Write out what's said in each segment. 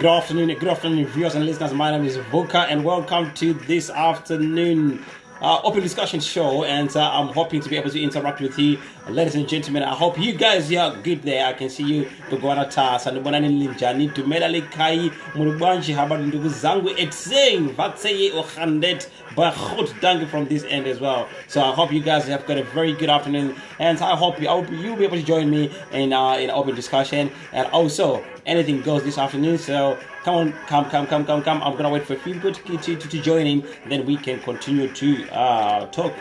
Good afternoon, viewers and listeners. My name is Vuka, and welcome to this afternoon open discussion show. And I'm hoping to be able to interact with you, ladies and gentlemen. I hope you guys are good there. I can see you. Thank you from this end as well. So I hope you guys have got a very good afternoon, and I hope you'll be able to join me in open discussion. And also, anything goes this afternoon. So come. I'm gonna wait for a few people to join in, then we can continue to talk.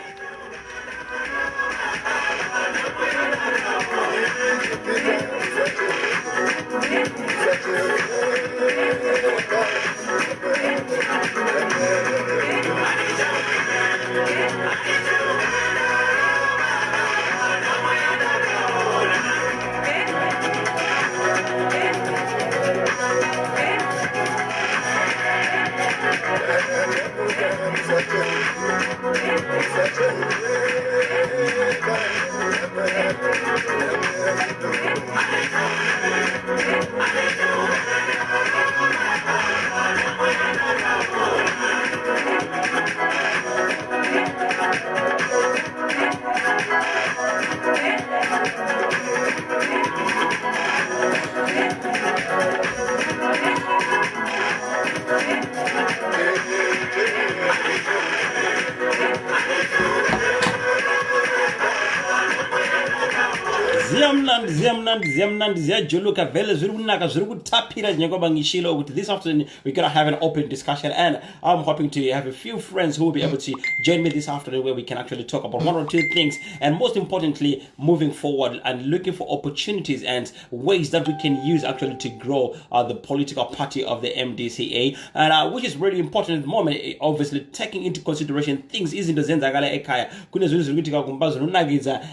This afternoon we're gonna have an open discussion, and I'm hoping to have a few friends who will be able to join me this afternoon, where we can actually talk about one or two things, and most importantly, moving forward and looking for opportunities and ways that we can use actually to grow the political party of the MDCA, and which is really important at the moment. Obviously, taking into consideration things isn't ekaya,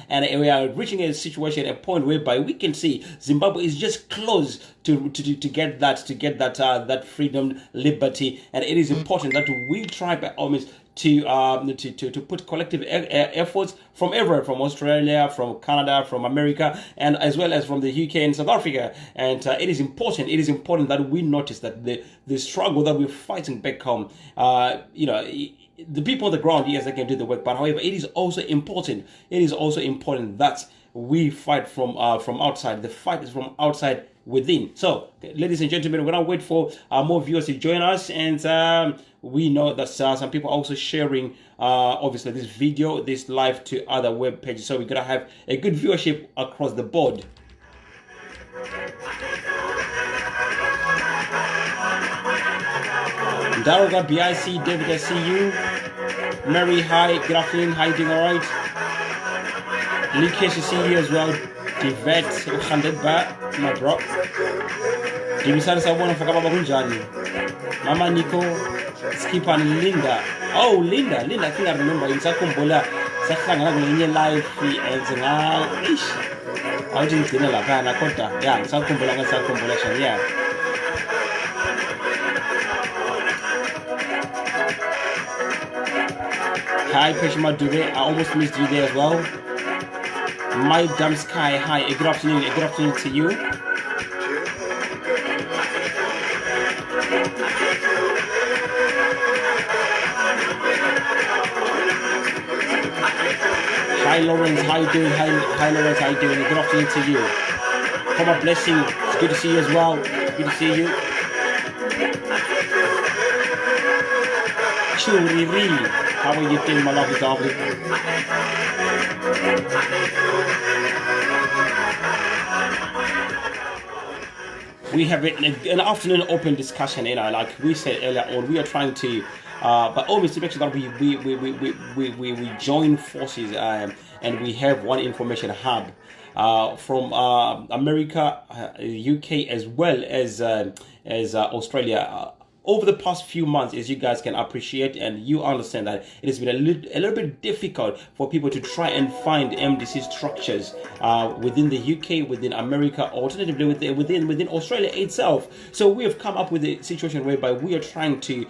and we are reaching a situation, a point whereby we can see Zimbabwe is just close to get that freedom, liberty, and it is important that we try by all means to put collective efforts from everywhere, from Australia, from Canada, from America, and as well as from the UK and South Africa. And it is important that we notice that the struggle that we're fighting back home, the people on the ground, yes, they can do the work, but however, it is also important that we fight from outside. The fight is from outside within. So, ladies and gentlemen, we're gonna wait for more viewers to join us, and we know that some people are also sharing obviously this video, this live, to other web pages. So we're gonna have a good viewership across the board. Daroga BIC, David, I see you. Mary, hi, good afternoon, how you doing? All right. Lee Case to see you as well. Divet, Ukhandeba, my bro. Divisari Sabona for Kababa Kunjani. Mama Nico, Skipper and Linda. Oh, Linda, I think I remember. In Sakumbola, Sakanga live and I didn't know Lakana Kota. Yeah, Sakumbola, yeah. Hi, Peshima Dube, I almost missed you there as well. My damn sky, hi, good afternoon to you. Hi Lawrence, how you doing? Hi Lawrence, how you doing? Good afternoon to you. Come on, blessing, it's good to see you as well. Good to see you. Churiri, how are you doing, my lovely darling? we have an afternoon open discussion. Like we said earlier on, we are trying to, but always to make sure that we join forces, and we have one information hub from America, UK, as well as Australia. Over the past few months, as you guys can appreciate and you understand, that it has been a little bit difficult for people to try and find MDC structures within the UK, within America, or alternatively within Australia itself. So we have come up with a situation whereby we are trying to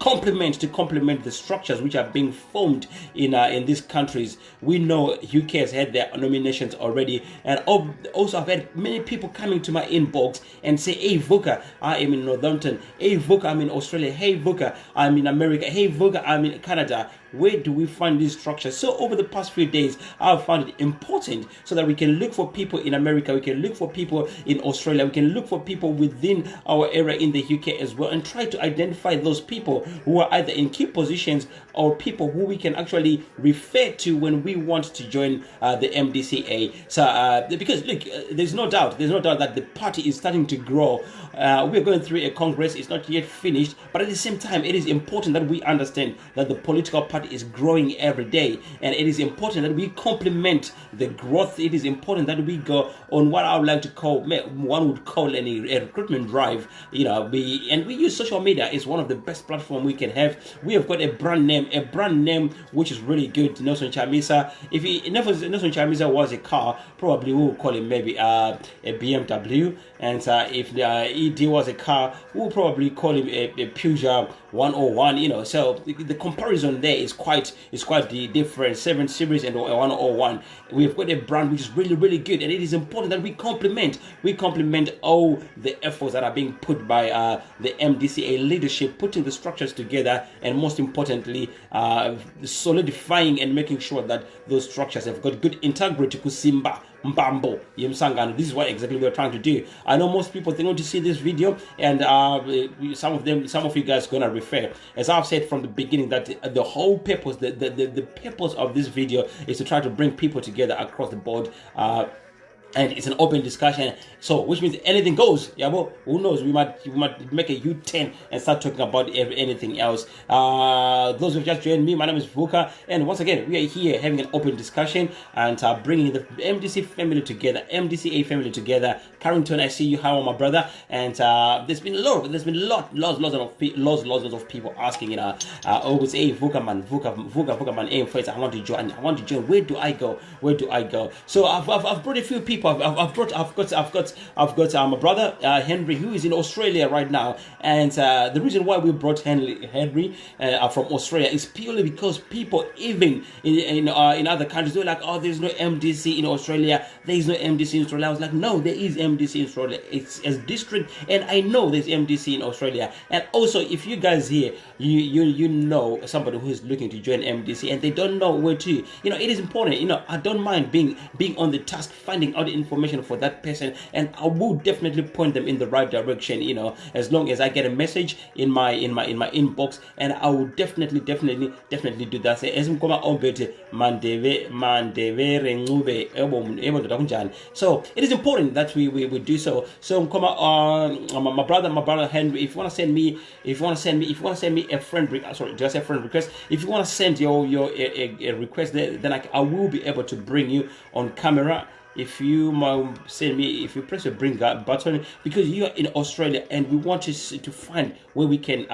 complement the structures which are being formed in these countries. We know UK has had their nominations already, and also I've had many people coming to my inbox and say, "Hey Vuka, I am in Northampton. Hey Vuka, I'm in Australia. Hey Vuka, I'm in America. Hey Vuka, I'm in Canada. Where do we find these structures?" So over the past few days, I've found it important so that we can look for people in America, we can look for people in Australia, we can look for people within our area in the UK as well, and try to identify those people who are either in key positions or people who we can actually refer to when we want to join the MDCA. So because look, there's no doubt that the party is starting to grow. We're going through a congress, it's not yet finished, but at the same time, it is important that we understand that the political party is growing every day, and it is important that we complement the growth. It is important that we go on what I would like to call, one would call a recruitment drive. We use social media. It's one of the best platforms we can have. We have got a brand name which is really good. Nelson Chamisa. If Nelson Chamisa was a car, probably we would call it maybe a BMW, and if ED was a car, we'll probably call him a Peugeot 101. So the comparison there is quite the different 7 Series and 101. We've got a brand which is really, really good, and it is important that we complement all the efforts that are being put by the MDCA leadership, putting the structures together, and most importantly, solidifying and making sure that those structures have got good integrity. Kusimba Mbambo Yemsangano. This is what exactly we're trying to do. I know most people, they want to see this video, and some of you guys gonna refer, as I've said from the beginning, that the whole purpose, the purpose of this video is to try to bring people together across the board. And it's an open discussion, so which means anything goes. Well, who knows? We might make a U-turn and start talking about anything else. Those who've just joined me, my name is Vuka, and once again, we are here having an open discussion and bringing the MDCA family together. Carrington, I see you. How are my brother? And there's been lots of people asking, always, "Hey, Vuka man, hey, first, I want to join. Where do I go? So I've brought a few people. I've got my brother Henry, who is in Australia right now, and the reason why we brought Henry from Australia is purely because people, even in other countries, they're like, "Oh, there's no MDC in Australia. There is no MDC in Australia." I was like, "No, there is MDC in Australia. It's a district, and I know there's MDC in Australia." And also, if you guys here, you know somebody who is looking to join MDC and they don't know where to, it is important. I don't mind being on the task, finding out information for that person, and I will definitely point them in the right direction, as long as I get a message in my inbox, and I will definitely do that. So it is important that we do so. So my brother Henry, if you want to send me a friend request, if you want to send your request there, then I will be able to bring you on camera. If you press the bring up button, because you are in Australia and we want to find where we can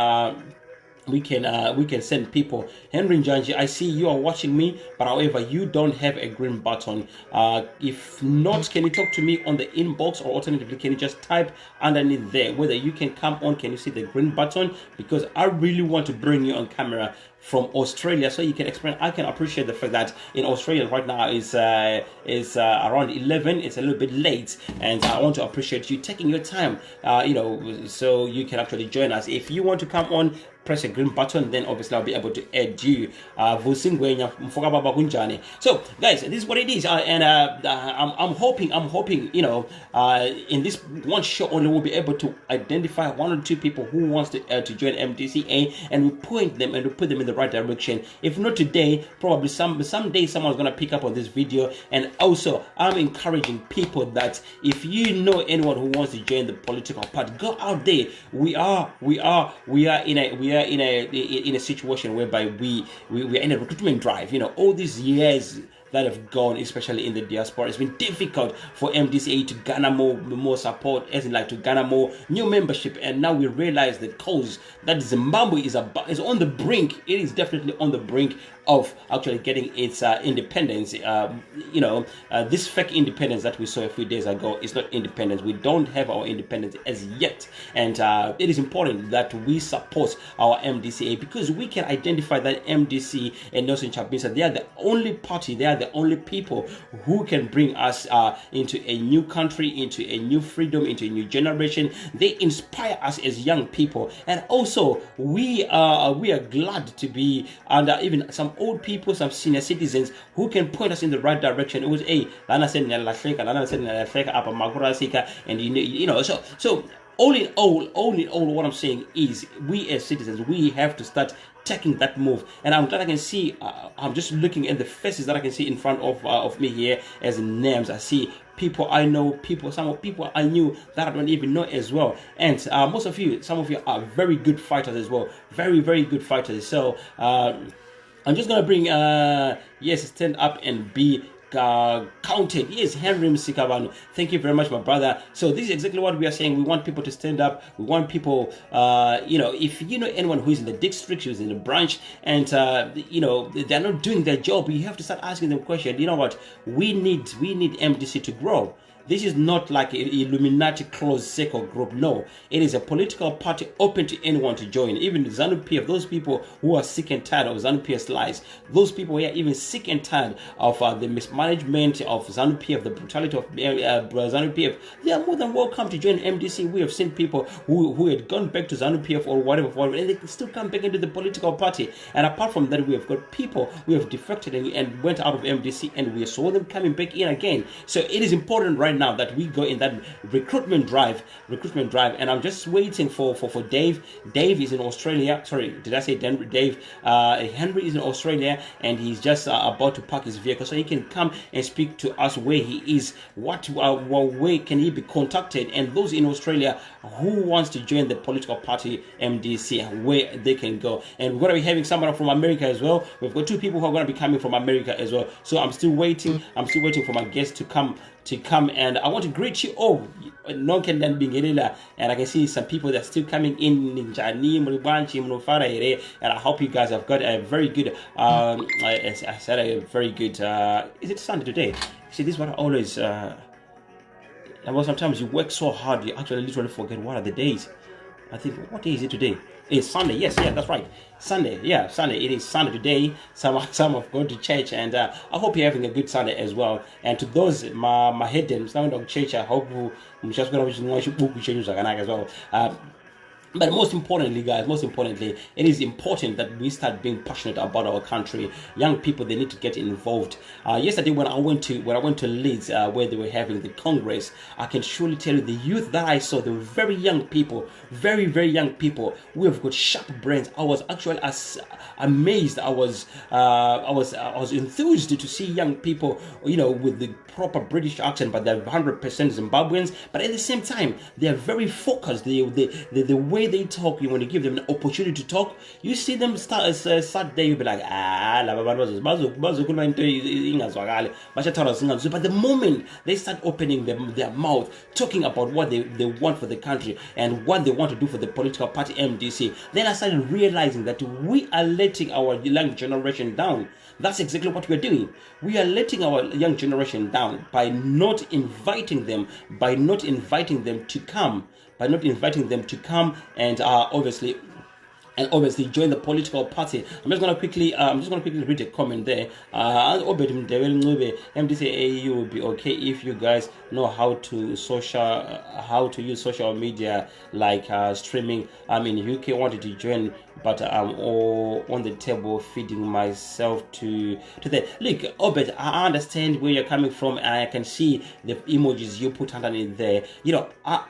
send people. Henry Njanji, I see you are watching me, but however, you don't have a green button. If not, can you talk to me on the inbox, or alternatively, can you just type underneath there whether you can come on? Can you see the green button? Because I really want to bring you on camera from Australia, so you can explain. I can appreciate the fact that in Australia right now is around 11. It's a little bit late, and I want to appreciate you taking your time, so you can actually join us. If you want to come on, press a green button, then obviously I'll be able to add you. So guys, this is what it is, and I'm hoping in this one show only we'll be able to identify 1 or 2 people who wants to join MDCA, and we point them and we put them in the right direction. If not today, probably someday someone's gonna pick up on this video. And also, I'm encouraging people that if you know anyone who wants to join the political party, go out there. We are in a situation whereby we are in a recruitment drive. All these years that have gone, especially in the diaspora, it's been difficult for MDCA to garner more support, as in like to garner more new membership. And now we realize the cause that Zimbabwe is on the brink. It is definitely on the brink of actually getting its independence. This fake independence that we saw a few days ago is not independence. We don't have our independence as yet, and it is important that we support our MDCA, because we can identify that MDC and Nelson Chamisa, they are the only party, they are the only people who can bring us into a new country, into a new freedom, into a new generation. They inspire us as young people, and also we are glad to be under even some old people, some senior citizens who can point us in the right direction. It was and so all in all, what I'm saying is, we as citizens, we have to start taking that move. And I'm glad I can see, I'm just looking at the faces that I can see in front of me here as names. I see people I know, some people I knew that I don't even know as well. And some of you are very good fighters as well. Very, very good fighters. So I'm just going to bring, yes, stand up and be counted. Yes, Henry Msikabano, thank you very much, my brother. So this is exactly what we are saying. We want people to stand up. We want people, if you know anyone who is in the district, who's in the branch, and they're not doing their job, you have to start asking them questions. You know what, we need MDC to grow. This is not like an Illuminati closed circle group. No, it is a political party open to anyone to join. Even ZANU-PF, those people who are sick and tired of ZANU-PF's lies, those people who are even sick and tired of the mismanagement of ZANU-PF, the brutality of ZANU-PF, they are more than welcome to join MDC. We have seen people who had gone back to ZANU-PF or whatever, and they can still come back into the political party. And apart from that, we have got people who have defected and went out of MDC, and we saw them coming back in again. So it is important right now that we go in that recruitment drive, and I'm just waiting for Dave. Dave is in Australia. Sorry, did I say Denver? Dave Henry is in Australia, and he's just about to park his vehicle so he can come and speak to us where he is, what way can he be contacted, and those in Australia who wants to join the political party MDC, where they can go. And we're going to be having someone from America as well. We've got two people who are going to be coming from America as well. So I'm still waiting for my guests to come, and I want to greet you all. And I can see some people that are still coming in, and I hope you guys have got a very good I said a very good is it Sunday today? See, this is what I always sometimes you work so hard you actually literally forget what are the days. I think, what day is it today? It's Sunday. Yes, that's right. Sunday. Yeah, Sunday. It is Sunday today. Some have gone to church, and I hope you're having a good Sunday as well. And to those my hidden sound of church, I hope you just going to as well. But most importantly, guys, it is important that we start being passionate about our country. Young people, they need to get involved. Yesterday, when I went to Leeds, where they were having the Congress, I can surely tell you the youth that I saw, they were very young people, very, very young people. We have got sharp brains. I was actually amazed. I was enthused to see young people, with the proper British accent, but they're 100% Zimbabweans. But at the same time, they are very focused. The way they talk, you want to give them an opportunity to talk. You see them start there, you'll be like, but the moment they start opening their mouth, talking about what they want for the country and what they want to do for the political party MDC, then I started realizing that we are letting our young generation down. That's exactly what we're doing. We are letting our young generation down by not inviting them to come. And obviously join the political party. I'm just gonna quickly read a comment there. MDCAU will be okay if you guys know how to use social media like streaming. I'm in UK, wanted to join, but I'm all on the table feeding myself to the look. Obed, I understand where you're coming from, and I can see the emojis you put underneath there.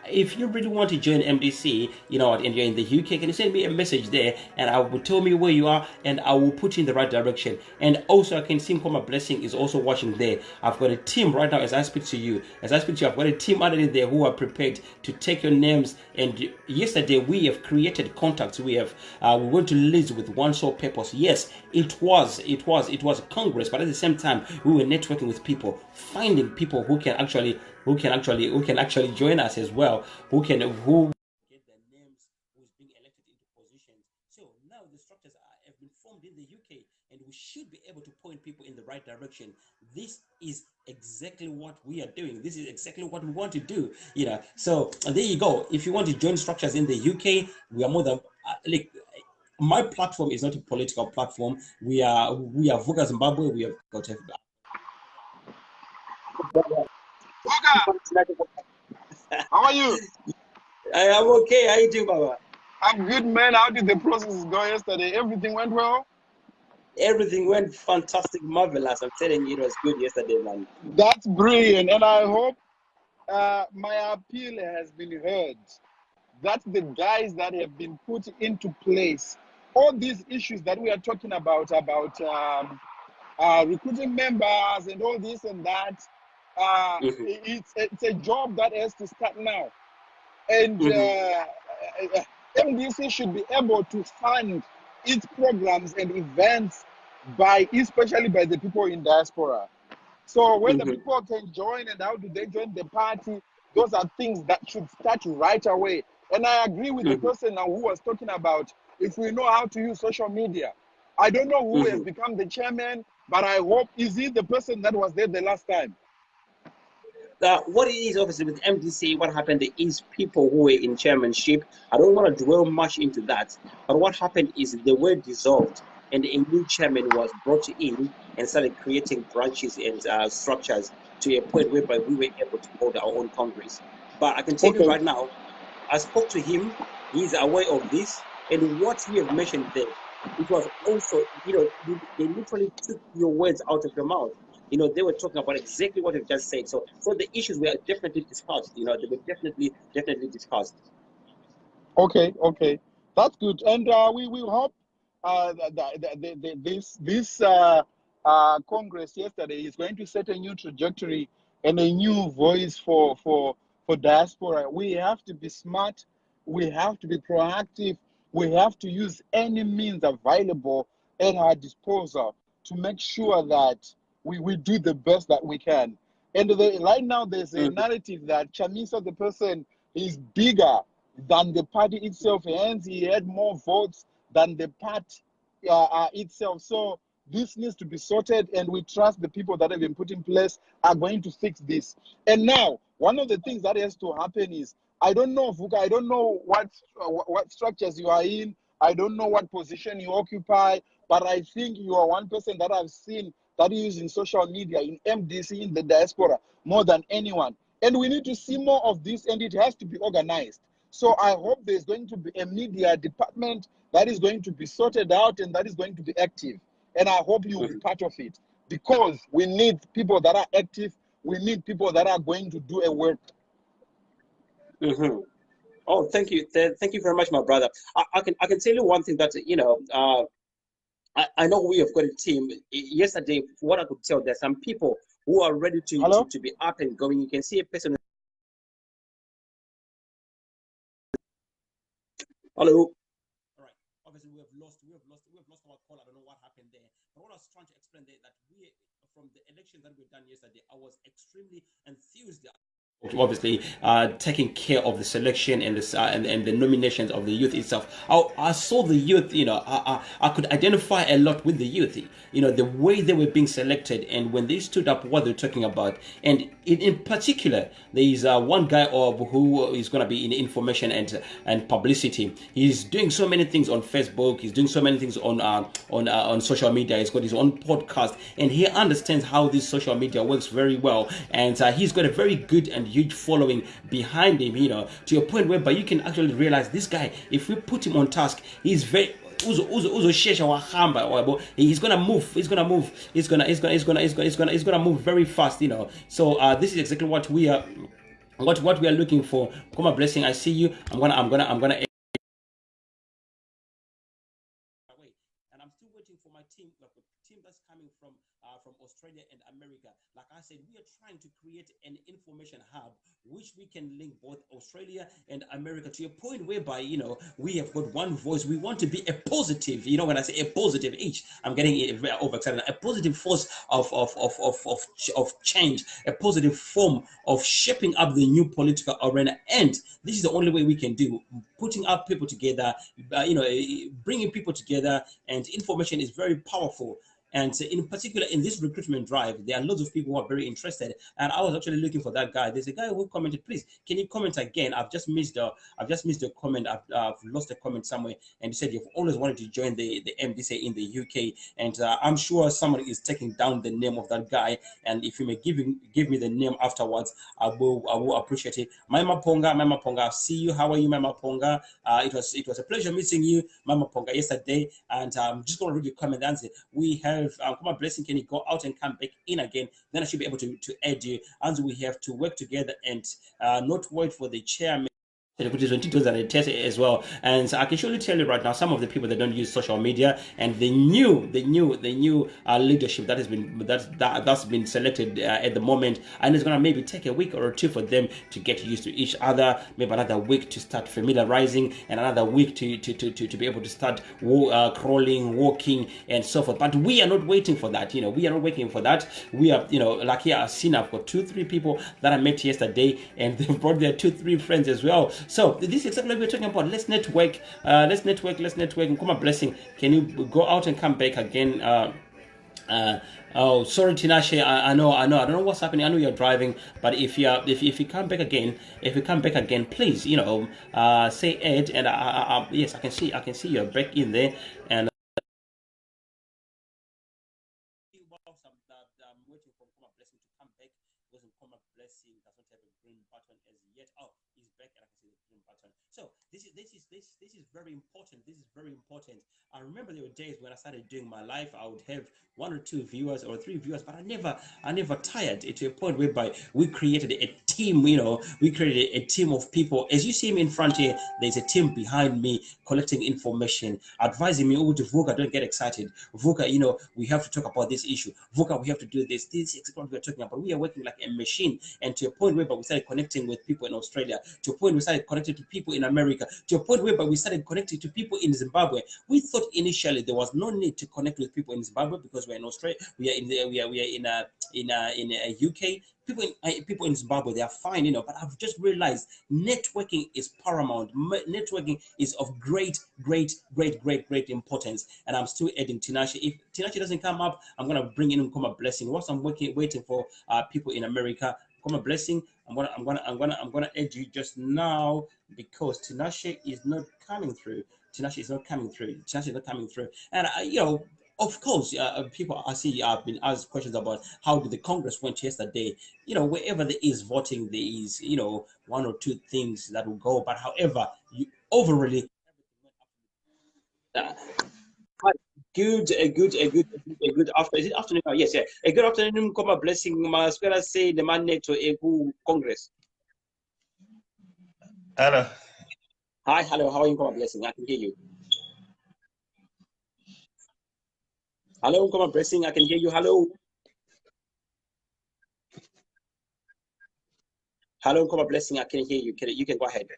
If you really want to join MDC, and you're in the UK, can you send me a message there? there, and I will tell me where you are, and I will put you in the right direction. And also, I can see Nkoma Blessing is also watching there. I've got a team right now as I speak to you. As I speak to you, I've got a team underneath there who are prepared to take your names. And yesterday, we have created contacts. We went to Liz with one sole purpose. Yes, it was a Congress, but at the same time, we were networking with people, finding people who can actually join us as well, who get their names, who's being elected into positions. So now the structures have been formed in the UK, and we should be able to point people in the right direction. This is exactly what we are doing. This is exactly what we want to do. So there you go. If you want to join structures in the UK, we are more than my platform is not a political platform. We are Vuka Zimbabwe. We have got How are you? I am okay. How you doing, Baba? I'm good, man. How did the process go yesterday? Everything went well? Everything went fantastic, marvelous. I'm telling you, it was good yesterday, man. That's brilliant. And I hope my appeal has been heard. That the guys that have been put into place, all these issues that we are talking about recruiting members and all this and that, it's a job that has to start now. And MDC should be able to fund its programs and events especially by the people in diaspora. So whether people can join and how do they join the party, those are things that should start right away. And I agree with the person now who was talking about if we know how to use social media. I don't know who has become the chairman, but I hope, is he the person that was there the last time? What it is, obviously, with MDC, what happened is people who were in chairmanship. I don't want to dwell much into that, but what happened is they were dissolved, and a new chairman was brought in and started creating branches and structures to a point whereby we were able to hold our own Congress. But I can tell you right now, I spoke to him, he's aware of this, and what he had mentioned there, it was also, they literally took your words out of your mouth. They were talking about exactly what you've just said. So the issues were definitely discussed. They were definitely discussed. Okay, that's good, and we will hope this Congress yesterday is going to set a new trajectory and a new voice for diaspora. We have to be smart. We have to be proactive. We have to use any means available at our disposal to make sure that we do the best that we can. And right now, there's a narrative that Chamisa, the person, is bigger than the party itself, hence he had more votes than the party itself. So this needs to be sorted, and we trust the people that have been put in place are going to fix this. And now, one of the things that has to happen is, I don't know, Vuka, I don't know what structures you are in, I don't know what position you occupy, but I think you are one person that I've seen that is using social media in MDC, in the diaspora, more than anyone. And we need to see more of this, and it has to be organized. So I hope there's going to be a media department that is going to be sorted out and that is going to be active. And I hope you will be part of it, because we need people that are active. We need people that are going to do a work. Oh, thank you. Thank you very much, my brother. I can tell you one thing that, I know we have got a team. Yesterday, what I could tell, there's some people who are ready to be up and going. You can see a person. Hello. All right. Obviously, we have lost our call. I don't know what happened there. But what I was trying to explain there, that from the election that we done yesterday, I was extremely enthused. Obviously, taking care of the selection and the nominations of the youth itself. I saw the youth. I could identify a lot with the youth. The way they were being selected, and when they stood up, what they're talking about. And in particular, there is one guy who is going to be in information and publicity. He's doing so many things on Facebook. He's doing so many things on social media. He's got his own podcast, and he understands how this social media works very well. And he's got a very good and huge following behind him, to a point whereby you can actually realize this guy, if we put him on task, he's very he's gonna move very fast, So this is exactly what we are looking for. Nkoma Blessing, I see you. I'm gonna waiting for my team, like a team that's coming from Australia and America. Like I said, we are trying to create an information hub which we can link both Australia and America to a point whereby, we have got one voice. We want to be a positive, when I say a positive each, I'm getting very overexcited, a positive force of change, a positive form of shaping up the new political arena. And this is the only way we can do, putting our people together, bringing people together, and information is very powerful. And in particular, in this recruitment drive, there are lots of people who are very interested. And I was actually looking for that guy. There's a guy who commented, please, can you comment again? I've just missed the comment. I've lost a comment somewhere. And he said, you've always wanted to join the MDC in the UK. And I'm sure somebody is taking down the name of that guy. And if you may give me the name afterwards, I will appreciate it. Mama Ponga, see you. How are you, Mama Ponga? It was a pleasure meeting you, Mama Ponga, yesterday. And I'm just going to read your comment and say, we have come on, Blessing, can you go out and come back in again? Then I should be able to add you. And we have to work together and not wait for the chairman, which is 22 and test as well. And I can surely tell you right now, some of the people that don't use social media and the new leadership that has been selected at the moment, and it's gonna maybe take a week or two for them to get used to each other. Maybe another week to start familiarizing, and another week to be able to start crawling, walking, and so forth. But we are not waiting for that. We are not waiting for that. We are, like here I've got 2-3 people that I met yesterday, and they've brought their 2-3 friends as well. So this is exactly what we're talking about. Let's network. Let's network. And come on, Blessing, can you go out and come back again? Oh, sorry, Tinashe. I know. I don't know what's happening. I know you're driving, but if you come back again, please, say Ed, and yes, I can see you're back in there, and. I'm waiting for Comma Blessing to come back because Comma Blessing doesn't have a green button as yet. Oh, he's back, and I can see the green button. So this is very important. This is very important. I remember there were days when I started doing my life, I would have 1 or 2 viewers or 3 viewers, but I never tired. To a point whereby we created a team. We created a team of people. As you see me in front here, there's a team behind me collecting information, advising me. Oh, Vuka, don't get excited. Vuka, we have to talk about this issue. Vuka, we have to do this. This is what we're talking about. We are working like a machine. And to a point whereby we started connecting with people in Australia, to a point we started connecting to people in America, to a point whereby we started connecting to people in Zimbabwe. We thought initially there was no need to connect with people in Zimbabwe because we're in Australia. We are in a UK. People in Zimbabwe, they are fine, but I've just realized networking is paramount. Networking is of great importance. And I'm still adding Tinashe. If Tinashe doesn't come up, I'm gonna bring in Comma Blessing. Whilst I'm waiting for people in America, Comma Blessing, I'm gonna add you just now because Tinashe is not coming through. Tinashe is not coming through. And of course, people I see have been asked questions about how did the Congress went yesterday. Wherever there is voting, there is 1 or 2 things that will go. But however, overally, good after. Is it afternoon? Oh, yes, yeah. A good afternoon. Come a blessing. Maspera say the man to a Congress. Hello. Hi, hello. How are you? Come a blessing. I can hear you. Hello, come a blessing. I can hear you. Hello. Hello, come a blessing. I can hear you. You can go ahead.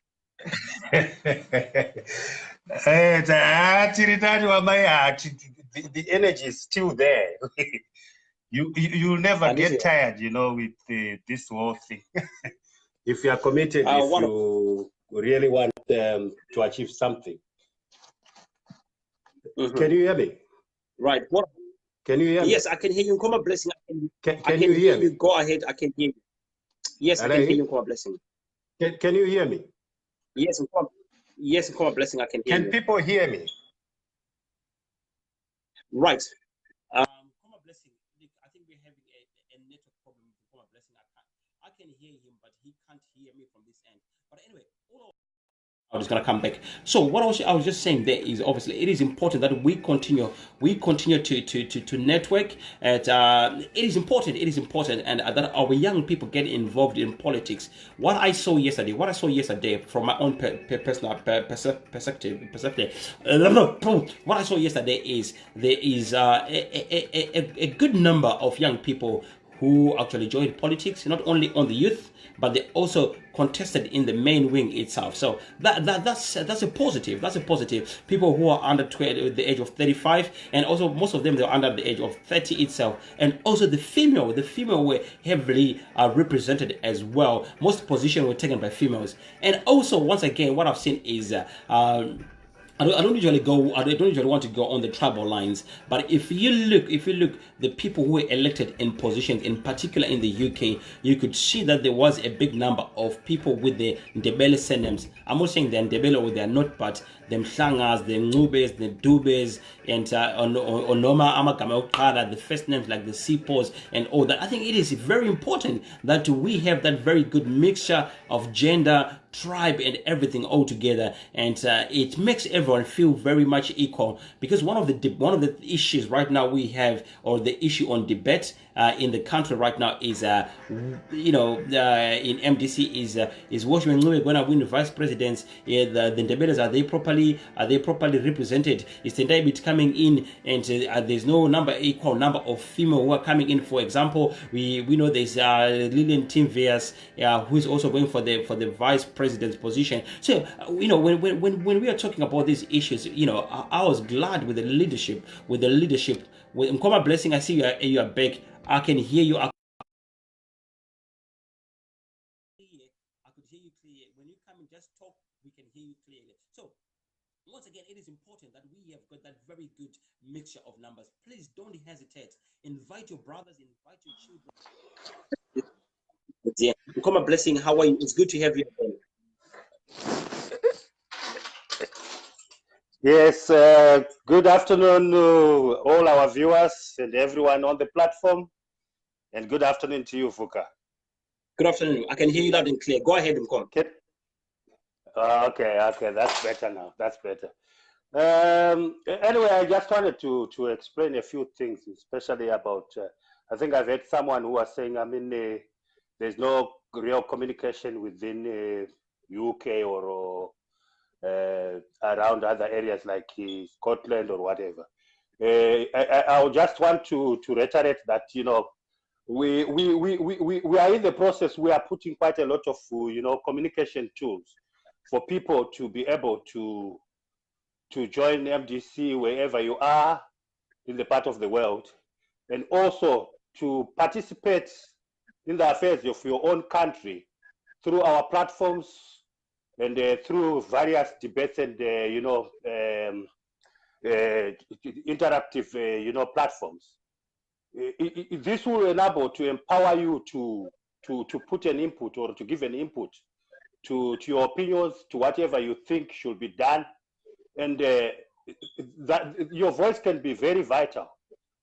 The energy is still there. You'll never get tired, with this whole thing. If you are committed, if you really want to achieve something. Can you hear me? Right. What? Can you hear me? Yes, I can hear you. Come a blessing. Can you hear me? Go ahead. I can hear you. Yes, I can hear you. Come a blessing. Can you hear me? Yes, come a blessing. I can hear you. Can people hear me? Right. Come a blessing. I think we're having a network problem with Come a blessing. I can hear him, but he can't hear me from this end. But anyway, I'm just gonna come back. So what I was just saying there is obviously it is important that we continue to network. And it is important, and that our young people get involved in politics. What I saw yesterday, from my own personal perspective, what I saw yesterday is there is a good number of young people who actually joined politics, not only on the youth, but they also contested in the main wing itself. So that's a positive. That's a positive. People who are under the age of 35, and also most of them they are under the age of 30 itself, and also the female were heavily represented as well. Most positions were taken by females, and also once again, what I've seen is. I don't usually want to go on the tribal lines, but if you look, the people who were elected in positions, in particular in the UK, you could see that there was a big number of people with the Ndebele surnames. I'm not saying they're Ndebele or they're not, but the Mhlangas, the Ngubes, the Dubes, and Onoma Amagama Okada, the first names like the Sipos and all that. I think it is very important that we have that very good mixture of gender, tribe, and everything all together, and it makes everyone feel very much equal. Because one of the issues right now we have, or the issue on debate in the country right now is, in MDC is when we're going to win vice presidents. The Ndebeles, are they properly represented? Is Tendai coming in, and there's no equal number of female who are coming in? For example, we know there's Lillian Timveas, who is also going for the vice president's position. So when we are talking about these issues, I was glad with the leadership. With Nkoma Blessing, I see you are back. I can hear you. I could hear you clearly. When you come and just talk, we can hear you clearly. So once again, it is important that we have got that very good mixture of numbers. Please don't hesitate. Invite your brothers, invite your children. Yeah. Nkoma Blessing, how are you? It's good to have you again. Yes, good afternoon to all our viewers and everyone on the platform, and good afternoon to you, Fuka. Good afternoon. I can hear you loud and clear. Go ahead, Nkoma. Okay, that's better now. That's better. Anyway, I just wanted to explain a few things, especially about, I think I've heard someone who was saying, there's no real communication within UK or around other areas like Scotland or whatever. I just want to reiterate that, we are in the process. We are putting quite a lot of communication tools for people to be able to join MDC wherever you are in the part of the world, and also to participate in the affairs of your own country through our platforms and through various debates and interactive platforms. This will enable to empower you to put an input, or to give an input to your opinions, to whatever you think should be done, and that your voice can be very vital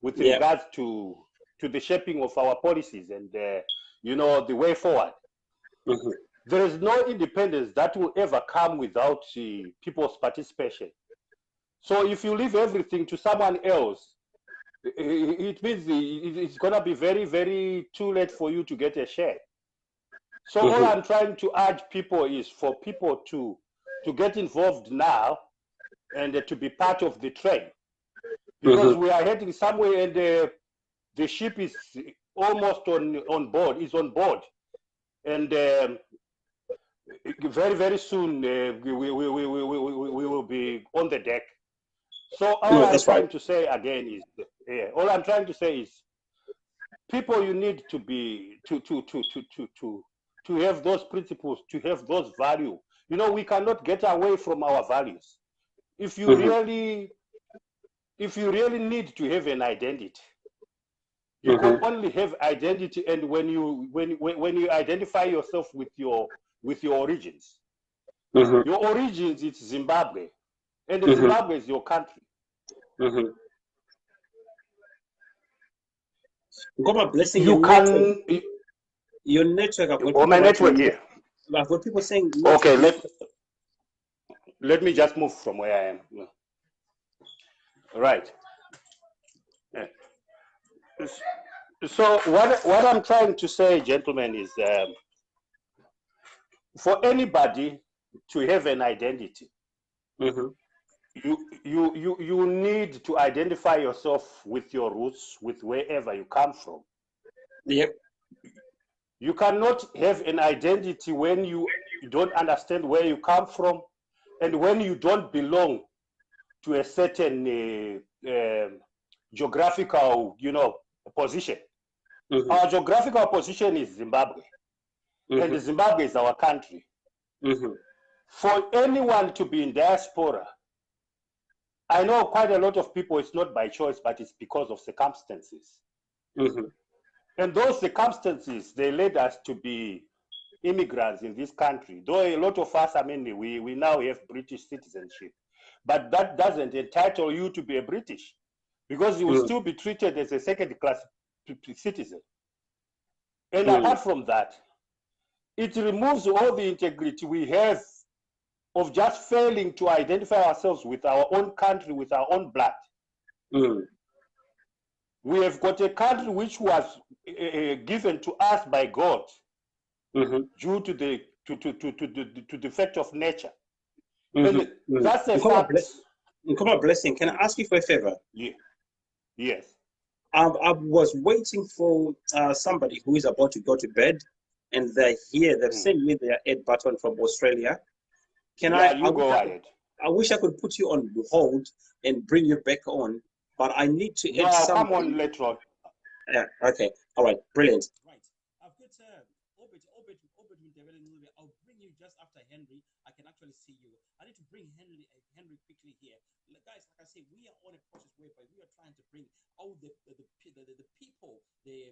with regards to the shaping of our policies and the way forward. Mm-hmm. There is no independence that will ever come without people's participation. So if you leave everything to someone else, it means it's going to be very, very too late for you to get a share. So all I'm trying to urge people is for people to get involved now and to be part of the train, because we are heading somewhere, and the ship is almost on board, and very, very soon we will be on the deck. So all I'm trying to say again is, all I'm trying to say is, people, you need to be to have those principles, to have those values. We cannot get away from our values. If you really need to have an identity, you can only have identity, and when you identify yourself with your origins. Your origins, it's Zimbabwe, and Zimbabwe is your country. God blessing you. Your network. My network here. I've got people saying. Okay, let me just move from where I am. Right. So what I'm trying to say, gentlemen, is for anybody to have an identity, you need to identify yourself with your roots, with wherever you come from. Yep. You cannot have an identity when you don't understand where you come from, and when you don't belong to a certain geographical, position. Our geographical position is Zimbabwe, and Zimbabwe is our country. For anyone to be in diaspora, I know quite a lot of people, it's not by choice, but it's because of circumstances. And those circumstances, they led us to be immigrants in this country. Though a lot of us, we now have British citizenship, but that doesn't entitle you to be a British, because you will still be treated as a second-class citizen. And apart from that, it removes all the integrity we have of just failing to identify ourselves with our own country, with our own blood. We have got a country which was given to us by God due to the fact of nature. And that's a fact. Come on, Blessing. Can I ask you for a favor? Yeah. Yes. I was waiting for somebody who is about to go to bed, and they're here. They've sent me their add button from Australia. Can you go ahead. I wish I could put you on hold and bring you back on, but I need to add something. Come on later on. Yeah, okay. All right, brilliant. Right. I've got Obed I'll bring you just after Henry. I can actually see you. I need to bring Henry quickly here. Guys, like I say, we are on a process whereby we are trying to bring all the people, we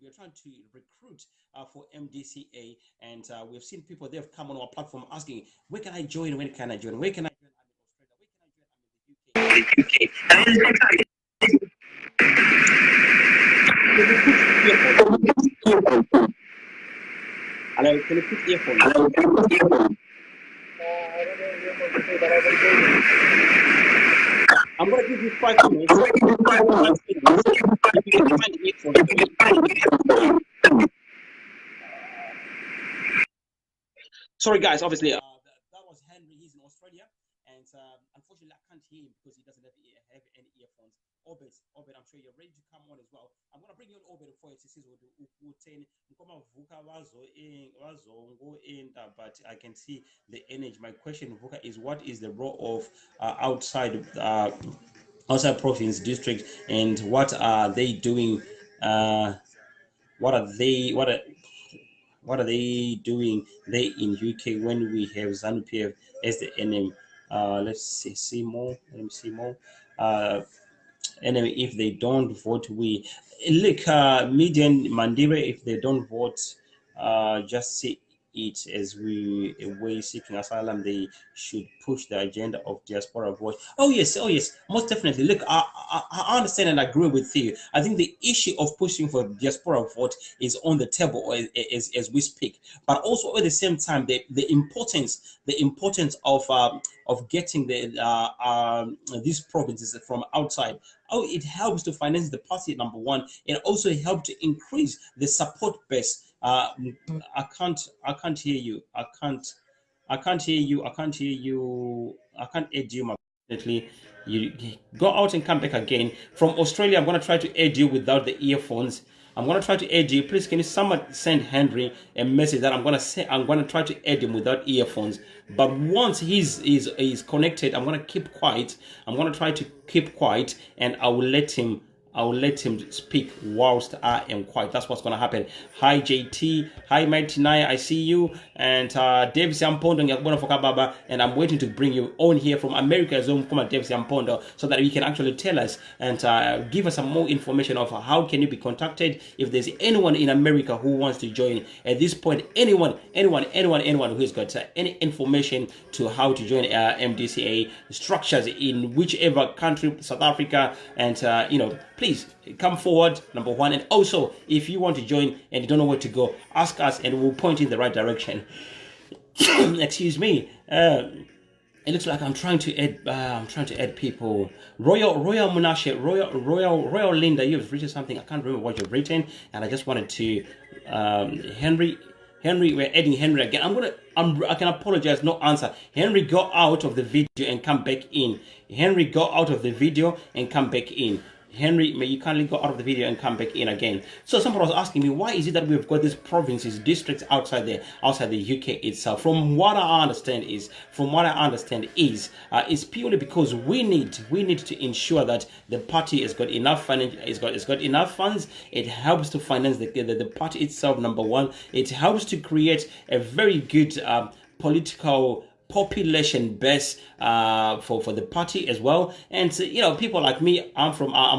are trying to recruit for MDCA, and we've seen people, they've come on our platform asking, where can I join? When can I join? Where can I join? I'm in Australia. Where can I join? I'm in the UK. Hello, can you put earphones? I'm going to give you 5 minutes. If you can find the earphones. Sorry, guys. Obviously, that was Henry. He's in Australia, and unfortunately, I can't hear him because he doesn't have any earphones. Obed, I'm sure you're ready to come on as well. I'm going to bring you on Obed for it. But I can see the energy. My question, Vuka, is what is the role of outside province district, and what are they doing? What are they doing there in UK when we have ZANU-PF as the enemy? Let's see more. Let me see more. Anyway, if they don't vote, we look, Median Mandira, if they don't vote, just see it as we away seeking asylum, they should push the agenda of diaspora vote. Oh yes, most definitely. Look, I understand and agree with you. I think the issue of pushing for diaspora vote is on the table as we speak, but also at the same time, the importance of getting these provinces from outside. Oh, it helps to finance the party, number one. It also helps to increase the support base. I can't hear you. I can't hear you. I can't add you. Definitely, you go out and come back again. From Australia, I'm going to try to add you without the earphones. I'm going to try to add you. Please, can you someone send Henry a message that I'm going to try to add him without earphones. But once he's connected, I'm going to keep quiet. I'm going to try to keep quiet, and I will let him speak whilst I am quiet. That's what's going to happen. Hi JT, hi Mighty Naya, I see you, and Davis Ampondo, and I'm waiting to bring you on here from America as well, Davis Ampondo, so that you can actually tell us and give us some more information of how can you be contacted if there's anyone in America who wants to join. At this point, anyone who has got any information to how to join MDCA structures in whichever country, South Africa, and please come forward, number one. And also, if you want to join and you don't know where to go, ask us and we'll point you in the right direction. Excuse me. It looks like I'm trying to add people. Royal Munashe, Royal Linda, you've written something. I can't remember what you've written, and I just wanted to Henry, we're adding Henry again. I can apologize, no answer. Henry, go out of the video and come back in. Henry, go out of the video and come back in. Henry, may you kindly go out of the video and come back in again. So somebody was asking me, why is it that we've got these provinces, districts outside the UK itself? From what I understand is, it's purely because we need to ensure that the party has got enough enough funds. It helps to finance the party itself. Number one, it helps to create a very good political population base for the party as well. And people like me, I'm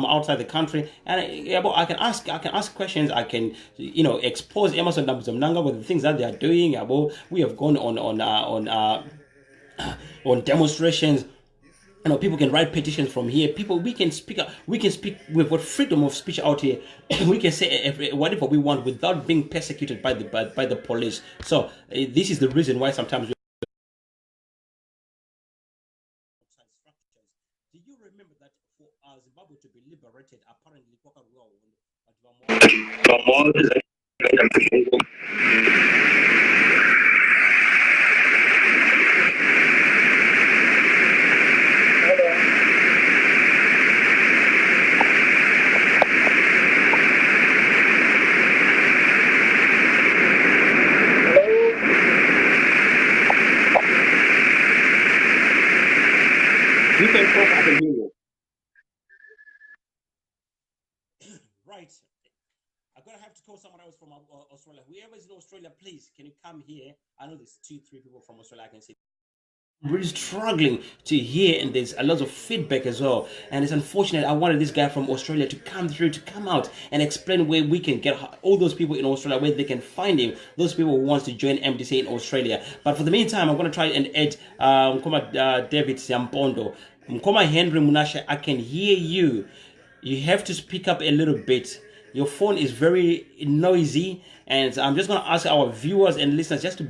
outside the country, and I can ask questions. I can expose Emmerson Mnangagwa with the things that they are doing. We have gone on demonstrations. People can write petitions from here. We can speak. We've got freedom of speech out here. We can say whatever we want without being persecuted by the police. So this is the reason why sometimes. Do you remember that for Zimbabwe to be liberated, apparently you can talk at the video. Right. I'm going to have to call someone else from Australia. Whoever is in Australia, please, can you come here? I know there's 2-3 people from Australia I can see. I'm really struggling to hear, and there's a lot of feedback as well. And it's unfortunate. I wanted this guy from Australia to come out and explain where we can get all those people in Australia, where they can find him, those people who want to join MDC in Australia. But for the meantime, I'm going to try and add David Siampondo. Mkoma Henry Munashe, I can hear you. You have to speak up a little bit. Your phone is very noisy, and I'm just going to ask our viewers and listeners just to,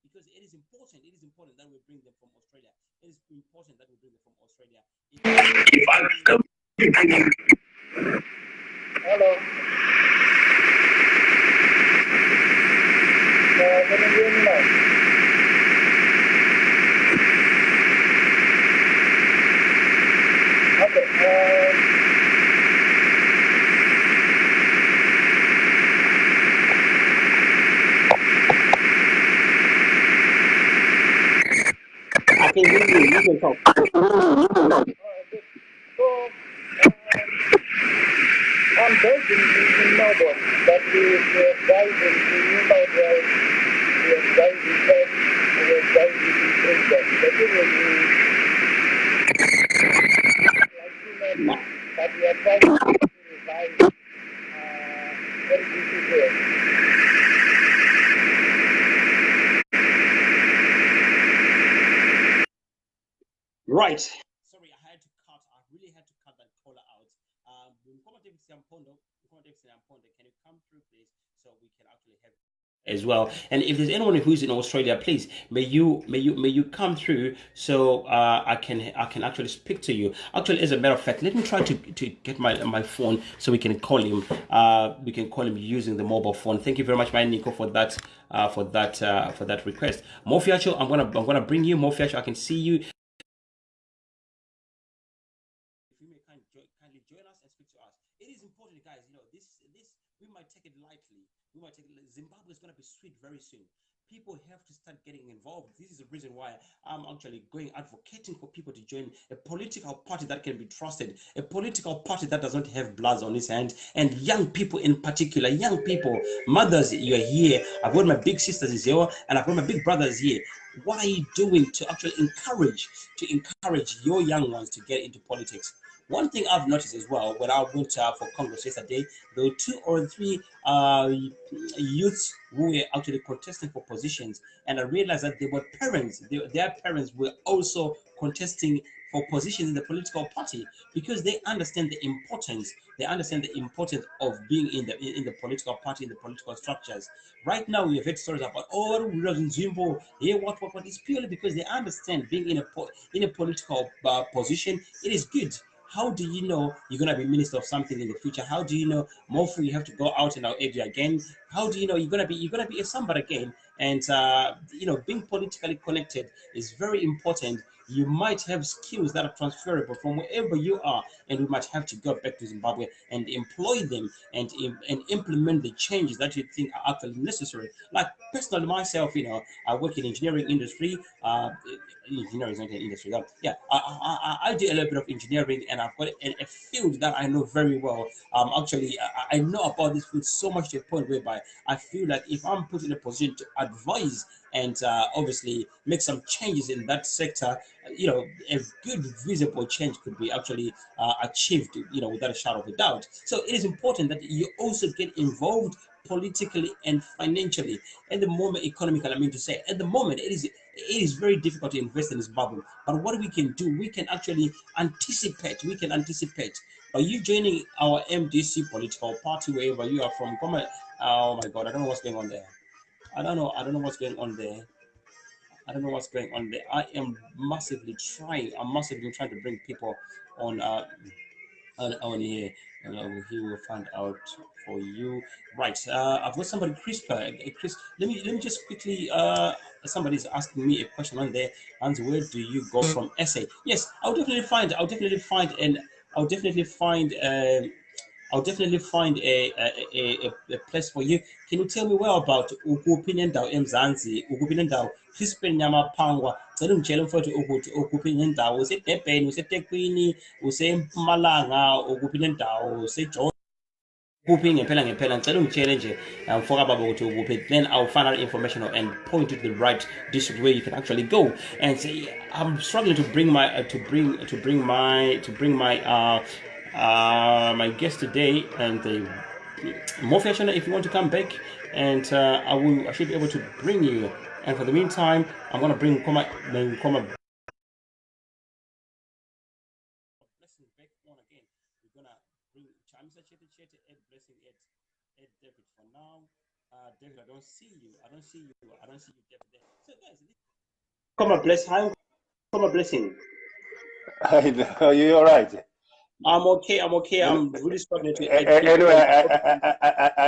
because it is important that we bring them from Australia. It is important that we bring them from Australia. Hello. Can you hear me now? I can hear you. You can talk. So, I'm based in Melbourne, but we guys in New South Wales, we guys in Perth, we guys in Brisbane. The thing is, but we are trying to revive LGC here. Right. Sorry, I really had to cut that caller out. Can you come through, please, so we can actually have as well? And if there's anyone who's in Australia, please may you come through so I can actually speak to you. Actually, as a matter of fact, let me try to get my phone so we can call him. We can call him using the mobile phone. Thank you very much, my Nico, for that request. Mofiacho, I'm gonna bring you. Mofiacho, I can see you. Kindly join us and speak to us. It is important, guys. This we might take it lightly. Zimbabwe is going to be sweet very soon. People have to start getting involved. This is the reason why I'm actually advocating for people to join a political party that can be trusted, a political party that does not have blood on its hands, and young people in particular, young people, mothers, you're here. I've got my big sisters is here, and I've got my big brothers here. What are you doing to actually encourage your young ones to get into politics? One thing I've noticed as well, when I went for Congress yesterday, there were 2 or 3 youths who were actually contesting for positions, and I realized that they were parents. Their parents were also contesting for positions in the political party, because they understand the importance. They understand the importance of being in the political party, in the political structures. Right now, we have heard stories about what. It's purely because they understand being in a political position. It is good. How do you know you're going to be minister of something in the future? How do you know Mofu you have to go out in our area again? How do you know you're going to be a somebody again? And being politically connected is very important. You might have skills that are transferable from wherever you are, and we might have to go back to Zimbabwe and employ them and implement the changes that you think are actually necessary. Like personally myself, I work in engineering industry. Engineering is not an industry. Yeah, I do a little bit of engineering, and I've got a field that I know very well. Actually, I know about this field so much to a point whereby I feel like if I'm put in a position to advise and obviously make some changes in that sector, a good visible change could be actually achieved, without a shadow of a doubt. So it is important that you also get involved politically and financially. At the moment, economically, I mean to say, at the moment, it is very difficult to invest in this bubble. But what we can do, we can actually anticipate. We can anticipate. By you joining our MDC political party, wherever you are from, oh my God, I don't know what's going on there. I don't know what's going on there. I don't know what's going on there. I am massively trying. I'm massively trying to bring people on here. He will find out for you. Right. I've got somebody, CRISPR. Chris, let me just quickly. Somebody's asking me a question on there. And where do you go from SA? Yes, I'll definitely find. I'll definitely find a place for you. Can you tell me well about ukuphi nendawo eMzansi, ukuphi nendawo CRISPR Nyamaphangwa? Cela ungitshele mfowethu ukuthi ukuphi nendawo, useDurban, useThekwini, useMpumalanga, ukuphi nendawo, useJozi, ukuphi ngempela ngicela ungitshele nje mfoka baba ukuthi ukuphi, then I'll find out information and point you to the right district where you can actually go. And say I'm struggling to bring my my guest today, and Mofi, if you want to come back, and I should be able to bring you. And for the meantime, I'm going to bring Koma Blessing back on again. We're going to bring Chamisa Chete Ed Blessing Ed David for now. David, I don't see you, David. So guys, Koma Bless, hi, Koma Blessing. Are you all right? I'm okay. I'm really struggling to. Anyway,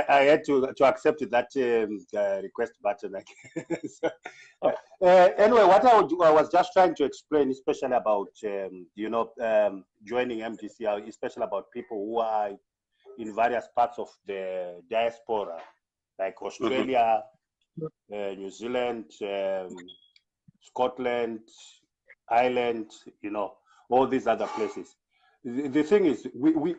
I had to accept that request button. Anyway, what I was just trying to explain, especially about joining MDC, especially about people who are in various parts of the diaspora, like Australia, New Zealand, Scotland, Ireland, all these other places. The thing is, we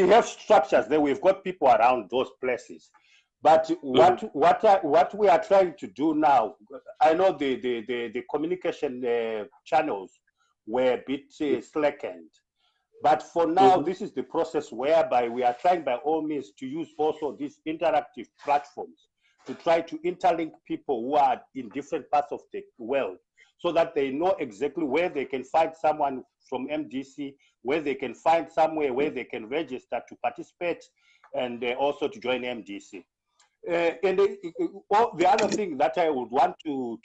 have structures there. We've got people around those places, but what we are trying to do now, I know the communication channels were a bit slackened, but for now, this is the process whereby we are trying by all means to use also these interactive platforms to try to interlink people who are in different parts of the world, so that they know exactly where they can find someone from MDC, where they can find somewhere where they can register to participate, and also to join MDC. And the other thing that I would want to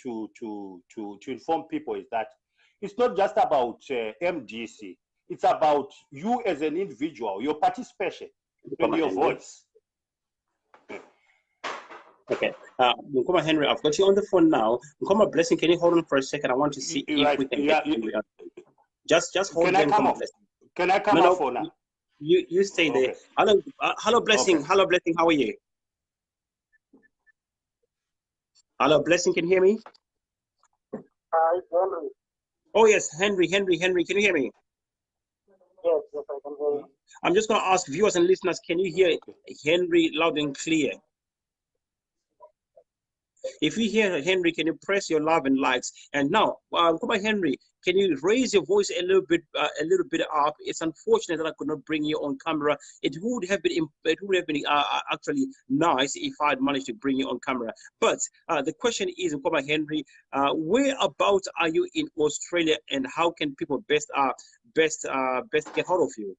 inform people is that it's not just about MDC. It's about you as an individual, your participation, and your voice. Okay. Nkoma Henry, I've got you on the phone now. Nkoma Blessing, can you hold on for a second? I want to see if we can get you. Just hold on. Can I come off for now? You stay there. Hello, Blessing. Okay. Hello, Blessing. How are you? Hello, Blessing. Can you hear me? Hi, Henry. Oh yes, Henry. Can you hear me? Yes, I can hear you. I'm just going to ask viewers and listeners, can you hear Henry loud and clear? If you hear Henry, can you press your love and likes? And now, come on, Henry, can you raise your voice a little bit up? It's unfortunate that I could not bring you on camera. It would have been actually nice if I had managed to bring you on camera. But the question is, come on, Henry, whereabouts are you in Australia, and how can people best get hold of you?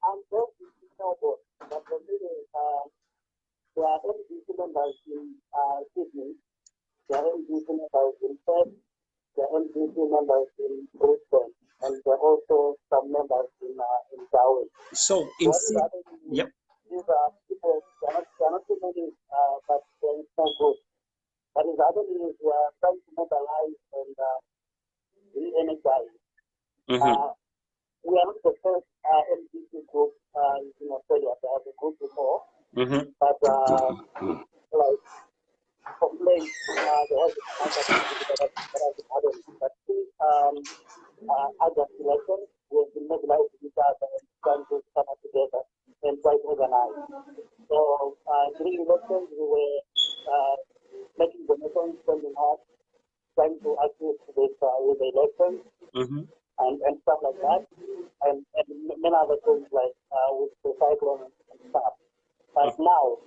I'm going to Melbourne, but for me, there are MDC members in Sydney, there are MDC members in Perth, there are MDC members in Brisbane, and there are also some members in Darwin. So in yep. These are people, there are not too many, but there is no group. But in the other news, we are trying to mobilize and re-energize. We are not the first MDC group in Australia. There was a group before, but like complaints, there was a but since August election, we have been mobilizing each other and trying to come together and try to organize. So during elections, we were making donations, spending hard, trying to assist with the elections. And stuff like that, and many other things like with the cyclone and stuff. But now,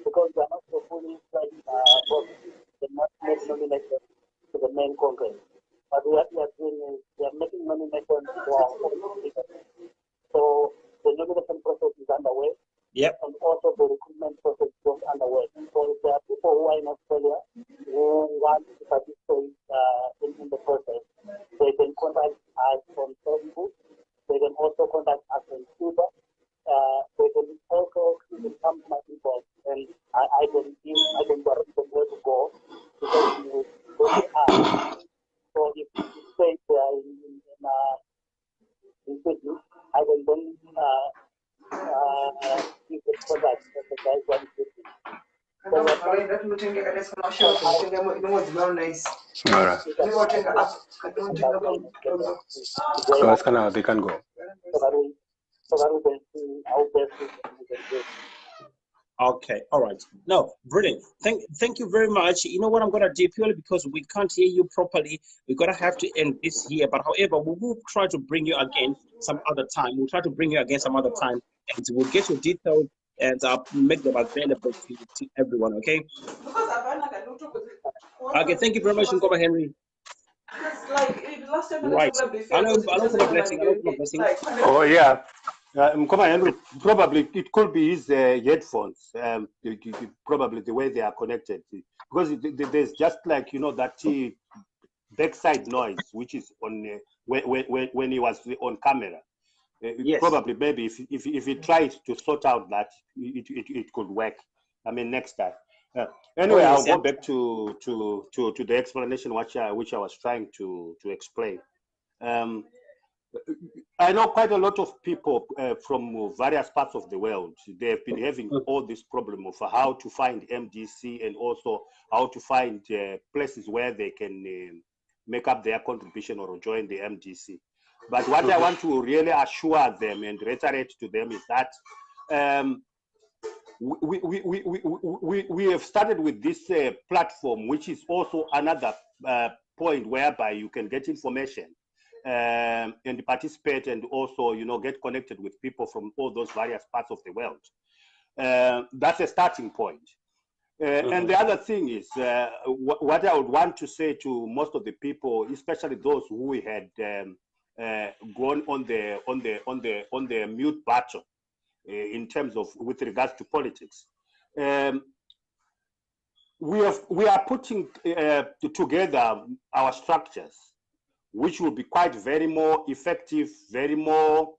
because we are not so fully like they're not making nominations to the main Congress. But what we are doing is we are making nominations to our own leaders. So the nomination process is underway. Yep. And also the recruitment process is underway. So if there are people who are in Australia who want to participate in the process, they can contact us on Facebook. They can also contact us on Twitter. They can also come to my inbox, and I can direct them where to go because you go to us. So if you say they are in Sydney, I can then give the contact of the guys who are in Sydney. They can go. Okay, all right. No, brilliant. Thank you very much. You know what I'm gonna do, purely because we can't hear you properly, we're gonna have to end this here. But however, we will try to bring you again some other time. We'll try to bring you again some other time, and we'll get your details and make them available to everyone. Okay. Okay. Thank you very much, Nkoma Henry. Right. I know blessing. Oh yeah. Nkoma Henry, probably it could be his headphones. Probably the way they are connected, because there's just like that backside noise which is on when he was on camera. Yes. Probably maybe if he tries to sort out that, it could work. I mean, next time. Anyway, I'll go back to the explanation which I was trying to explain. I know quite a lot of people from various parts of the world. They have been having all this problem of how to find MDC and also how to find places where they can make up their contribution or join the MDC. But what I want to really assure them and reiterate to them is that we have started with this platform, which is also another point whereby you can get information and participate, and also get connected with people from all those various parts of the world. That's a starting point. And the other thing is what I would want to say to most of the people, especially those who had gone on the mute button in terms of with regards to politics. We are putting together our structures, which will be quite very more effective, very more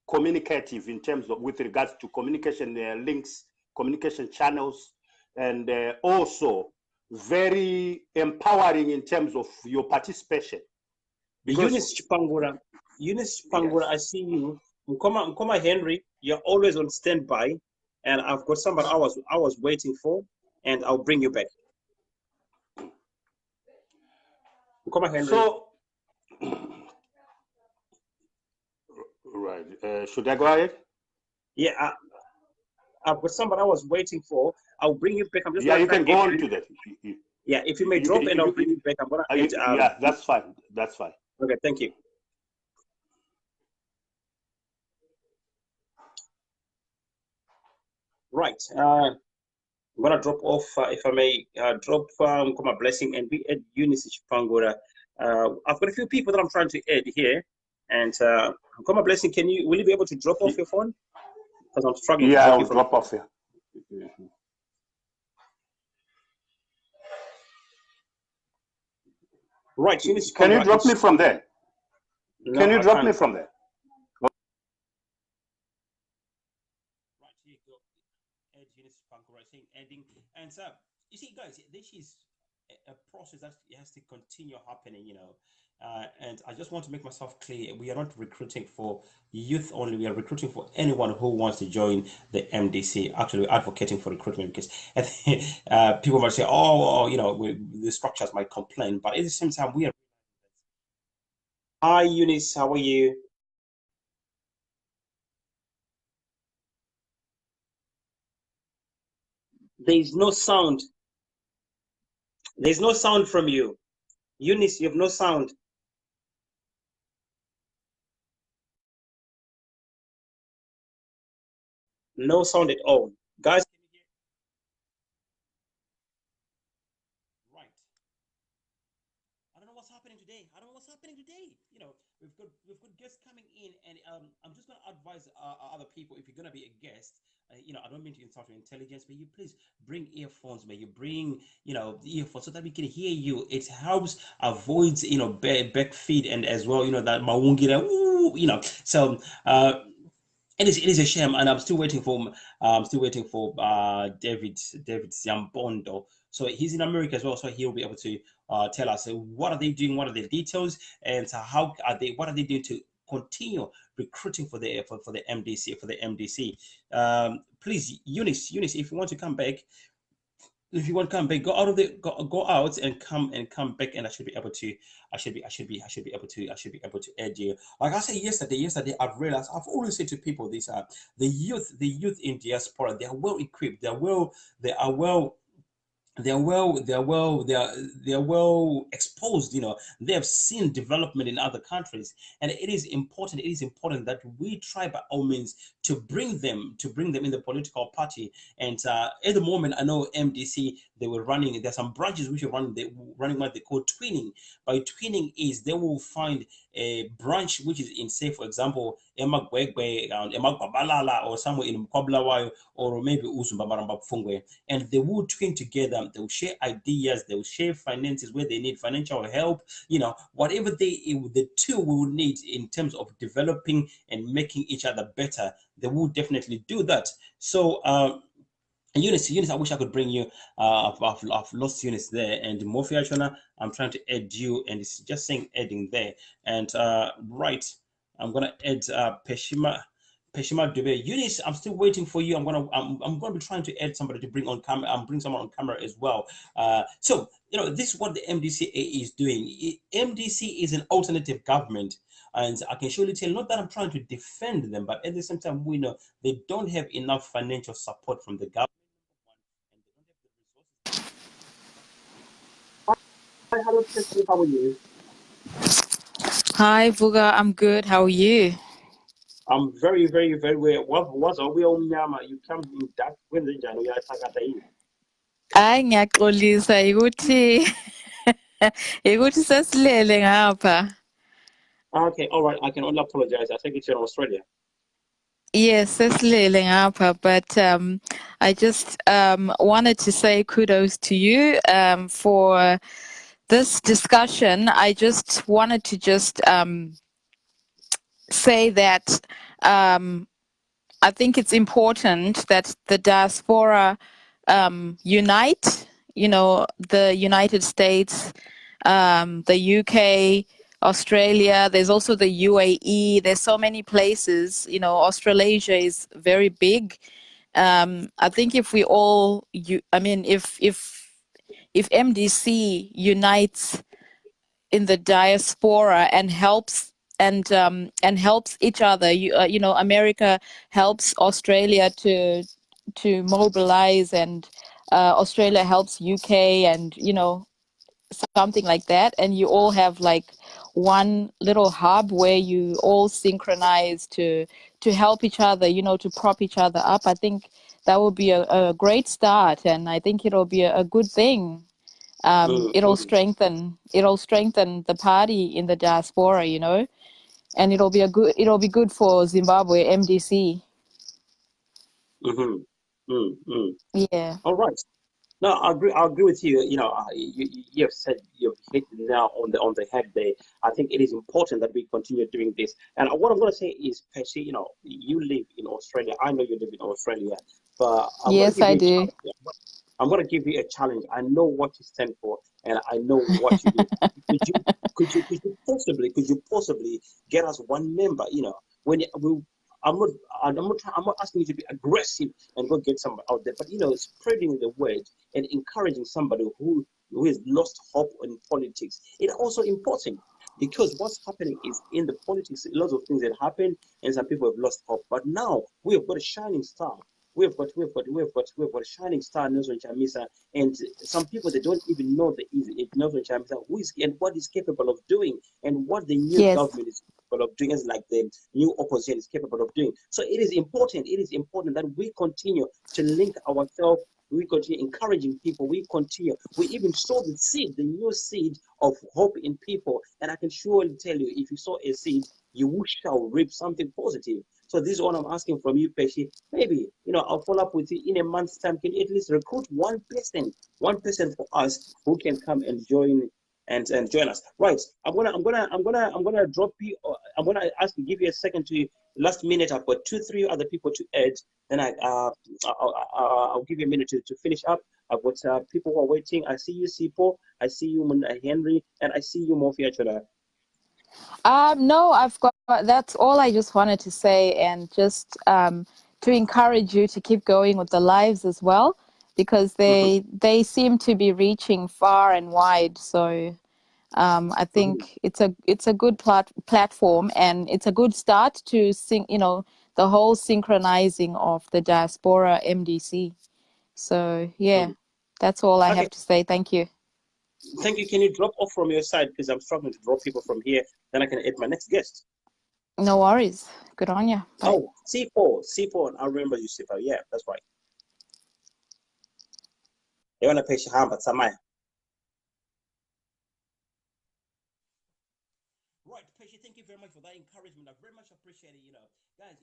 communicative in terms of with regards to communication links, communication channels, and also very empowering in terms of your participation. Eunice Chipangura, yes. I see you. Nkoma Henry, you're always on standby, and I've got somebody I was waiting for, and I'll bring you back. Nkoma Henry. So, right. Should I go ahead? Yeah. I've got somebody I was waiting for. I'll bring you back. I'm just you can go on to that. Yeah, if you may drop and I'll bring you back. I'm gonna add, yeah, that's fine. That's fine. Okay, thank you. Right. I'm gonna drop off, if I may, drop Koma Blessing and we add Eunice Chipangura. I've got a few people that I'm trying to add here, and Koma Blessing, will you be able to drop off your phone? Because I'm struggling. Yeah, I'll drop off here. Right, Eunice. Can you drop me from there? No, can you drop me from there? Right, here you go. Add Eunice Chipangura, saying adding, and you see, guys, this is a process that has to continue happening, you know. And I just want to make myself clear, we are not recruiting for youth only, we are recruiting for anyone who wants to join the MDC. Actually, we're advocating for recruitment because people might say, oh, you know, the structures might complain, but at the same time, we are. Hi, Eunice, how are you? There's no sound. There's no sound from you. Eunice, you have no sound. No sound at all. Guys, can you hear? Right. I don't know what's happening today. You know, we've got guests coming in, and I'm just going to advise other people, if you're going to be a guest, you know, I don't mean to insult your intelligence, but you please bring earphones, may you bring, you know, the earphones so that we can hear you. It helps avoids, you know, back feed, and as well, you know, that mawungira, you know. So it is a shame, and I'm still waiting for David Siampondo. So he's in America as well, so he'll be able to tell us what are they doing, what are the details, and what are they doing to continue recruiting for the MDC. Please, Eunice, if you want to come back, go out of the go out and come back, and I should be able to add you. Like I said yesterday, I've realized, I've always said to people this, the youth in diaspora, they are well equipped, they are well exposed, you know. They have seen development in other countries, and it is important that we try by all means to bring them in the political party. And at the moment, I know MDC, there's some branches which are running what they call twinning. By twinning is they will find a branch which is in, say for example, Emagwegwe, Emagbabalala, or somewhere in Mkoblawayo, or maybe Uzumbabaramba Pfungwe, and they will twin together. They will share ideas, they will share finances where they need financial help, you know, whatever the two will need in terms of developing and making each other better, they will definitely do that. So Eunice, I wish I could bring you. I've lost Eunice there, and Mofia Chona, I'm trying to add you, and it's just saying adding there. And right, I'm gonna add Peshima Dube. Eunice, I'm still waiting for you. I'm gonna be trying to add somebody to bring on camera. Bring someone on camera as well. So you know, this is what the MDCA is doing. MDC is an alternative government. And I can surely tell, not that I'm trying to defend them, but at the same time, we know they don't have enough financial support from the government. Hi, hello, Tracy. How are you? Hi, Vuga. I'm good. How are you? I'm very, very, very well. What's all we on Yama? You come in that when the January Takata. Hayi ngiyaxolisa ukuthi sesilele ngapha. Okay, all right. I can only apologize. I think it's in Australia. Yes, sesilele ngapha, but I just wanted to say kudos to you for this discussion. I just wanted to say that I think it's important that the diaspora unite, you know, the United States, the UK, Australia, there's also the UAE, there's so many places, you know, Australasia is very big. I think if we all, if MDC unites in the diaspora and helps helps each other, you know, America helps Australia to mobilize, and Australia helps UK, and something like that, and you all have like one little hub where you all synchronize to help each other, to prop each other up. I think that will be a great start, and I think it'll be a good thing. It'll strengthen the party in the diaspora, and it'll be good for Zimbabwe MDC. Yeah. All right. No, I agree with you. You have said, you've hit now on the head there. I think it is important that we continue doing this. And what I'm going to say is, Percy, you live in Australia. I know you live in Australia, but yes, I do. I'm going to give you a challenge. I know what you stand for, and I know what you do. Could you possibly get us one member? I'm not asking you to be aggressive and go get somebody out there, but spreading the word and encouraging somebody who has lost hope in politics. It's also important, because what's happening is, in the politics, lots of things that happen, and some people have lost hope. But now we have got a shining star. We've got a shining star, Nelson Chamisa, and some people, they don't even know Nelson Chamisa who is and what he's capable of doing, and what the new government is capable of doing, as like the new opposition is capable of doing. So it is important that we continue to link ourselves. We continue encouraging people. We even sow the new seed of hope in people. And I can surely tell you, if you sow a seed, you shall reap something positive. So this is what I'm asking from you, Pesci. Maybe, I'll follow up with you in a month's time. Can you at least recruit one person for us who can come and join join us? Right. I'm gonna drop you. I'm gonna give you a second to last minute. I've got 2-3 other people to add. Then I'll give you a minute to finish up. I've got people who are waiting. I see you, Sipo. I see you, Henry, and I see you, Mofia Chola. No, that's all I just wanted to say, and just to encourage you to keep going with the lives as well, because they seem to be reaching far and wide. So I think it's a good platform, and it's a good start to the whole synchronizing of the diaspora MDC. So yeah, that's all I have to say. Thank you. Thank you. Can you drop off from your side, because I'm struggling to drop people from here? Then I can add my next guest. No worries. Good on you. Bye. Oh, C4. I remember you, C4. Yeah, that's right. You want to pay Shahamba Samaya. Right, Pesci, thank you very much for that encouragement. I very much appreciate it. Guys,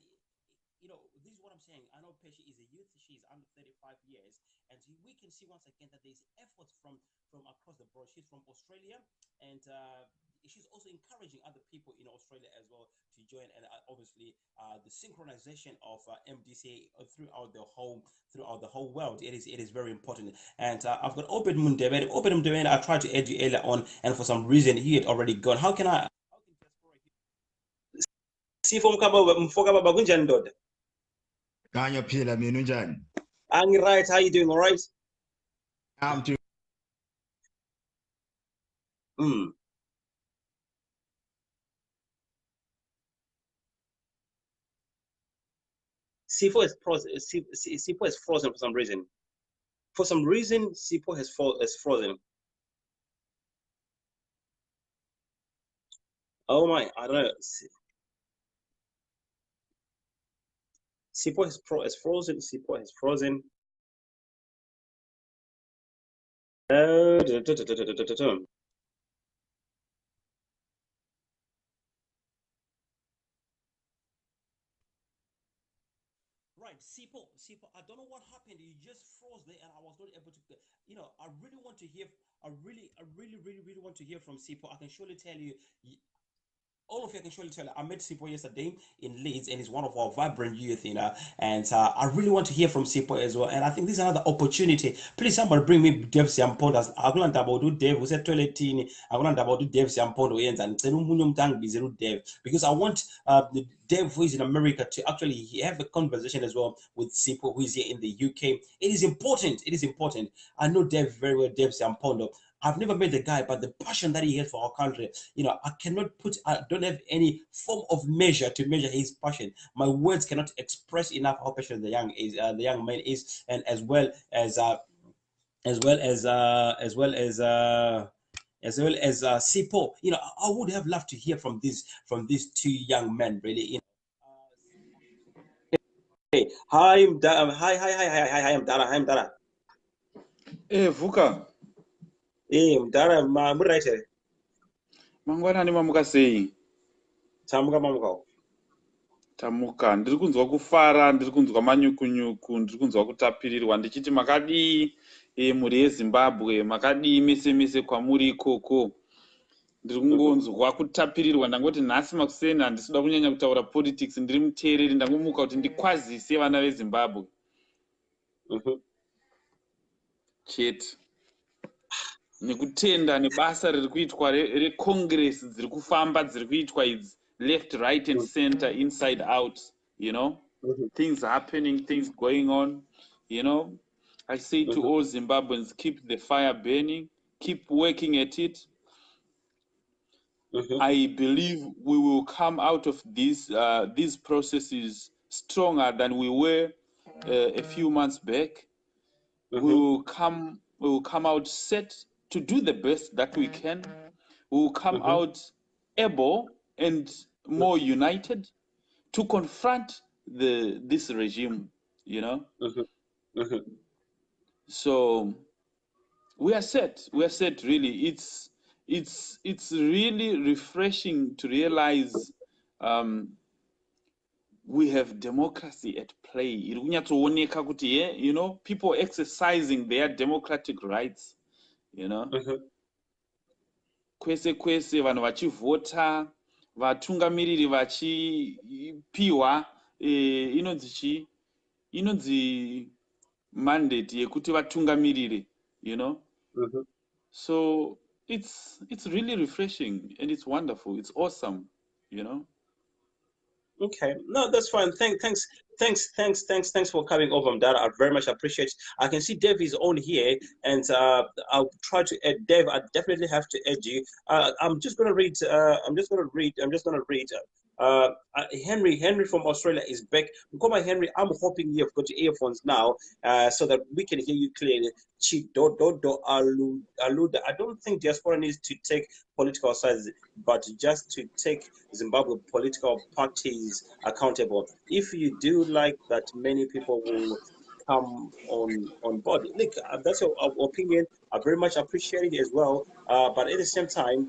this is what I'm saying. I know Pesci is a youth. She's under 35 years. And we can see once again that there's efforts from across the board. She's from Australia, and she's also encouraging other people in Australia as well to join. And obviously, the synchronization of MDC throughout the whole world. It is very important. And I've got Obed Mundebele. Obed Mundebele, I tried to add you earlier on, and for some reason he had already gone. How can Sifo Mfoka Baba kunjani ndoda? Kanya phila mina unjani? I'm right. How you doing? All right? I'm doing. C4 is frozen for some reason. For some reason, C4 is frozen. Oh my! I don't know. C4 is frozen. C4 is frozen. Right, Sipo, I don't know what happened. You just froze there, and I was not able to. I really want to hear. I really want to hear from Sipo. I can surely tell you. All of you, I can surely tell you, I met Sipo yesterday in Leeds, and he's one of our vibrant youth, and I really want to hear from Sipo as well. And I think this is another opportunity. Please, somebody bring me Dev Siamponda. I'm going to Dev who said toiletini. I'm going to Dev Siamponda and Dev, because I want the Dev who is in America to actually have a conversation as well with Sipo who is here in the UK. It is important. I know Dev very well, Dev Siamponda. I've never met the guy, but the passion that he has for our country, I don't have any form of measure to measure his passion. My words cannot express enough how passionate the young man is, and as well as Sipo. I would have loved to hear from these two young men, really. Hey, hi, I'm Dara. Vuka. Mdara, muraite. Mangwanani mamuka sei? Tamuka mamuka. Tamuka. Ndiri kunzwa kufara, ndiri kunzwa manyukunyuku, ndiri kunzwa kutapirirwa ndichiti makadii muri yeZimbabwe, makadii mese kwamuri ikoko. Ndiri kungonzwa kutapirirwa, ndangoti nhasi makuseni handisida kunyanya kutaura politics, ndiri muteereri, ndangomuka kuti ndikwazise vana veZimbabwe. Chete. Nekutenda nebasa riri kuitwa recongress dziri kufamba dziri kuitwa idzi left, right and center, inside out, things happening, things going on, I say to all Zimbabweans, keep the fire burning, keep working at it. I believe we will come out of these processes stronger than we were a few months back. We will come out set to do the best that we can. We will come out able and more united to confront this regime, So we are set. We are set. Really, it's really refreshing to realize we have democracy at play. People exercising their democratic rights. Kwese vanhu vachivhota, vatungamiriri vachipiwa inonzi mandate yekuti vatungamirire, So it's really refreshing and it's wonderful. It's awesome, Okay, no, that's fine. Thanks for coming over, Mdara. I very much appreciate it. I can see Dave is on here, and I'll try to add Dave. I definitely have to add you. I'm just gonna read. Henry from Australia is back. Henry, I'm hoping you've got your earphones now, so that we can hear you clearly. Aluda. I don't think diaspora needs to take political sides, but just to take Zimbabwe political parties accountable. If you do like that, many people will come on board. Look, that's your opinion. I very much appreciate it as well. But at the same time,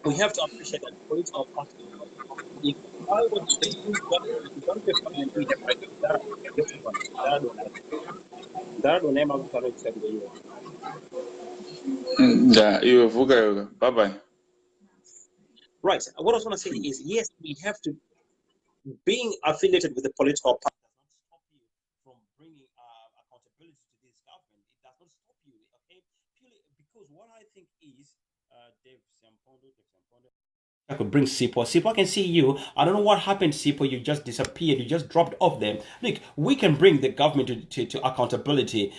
we have to appreciate that political parties. If I would say bye-bye. Right. What I was going to say is, yes, we have to, being affiliated with the political party does not stop you from bringing accountability to this government. It does not stop you, okay? Purely because what I think is, Dave Sampondo. I could bring Sipo. Sipo, I can see you. I don't know what happened, Sipo. You just disappeared. You just dropped off there. Look, we can bring the government to accountability.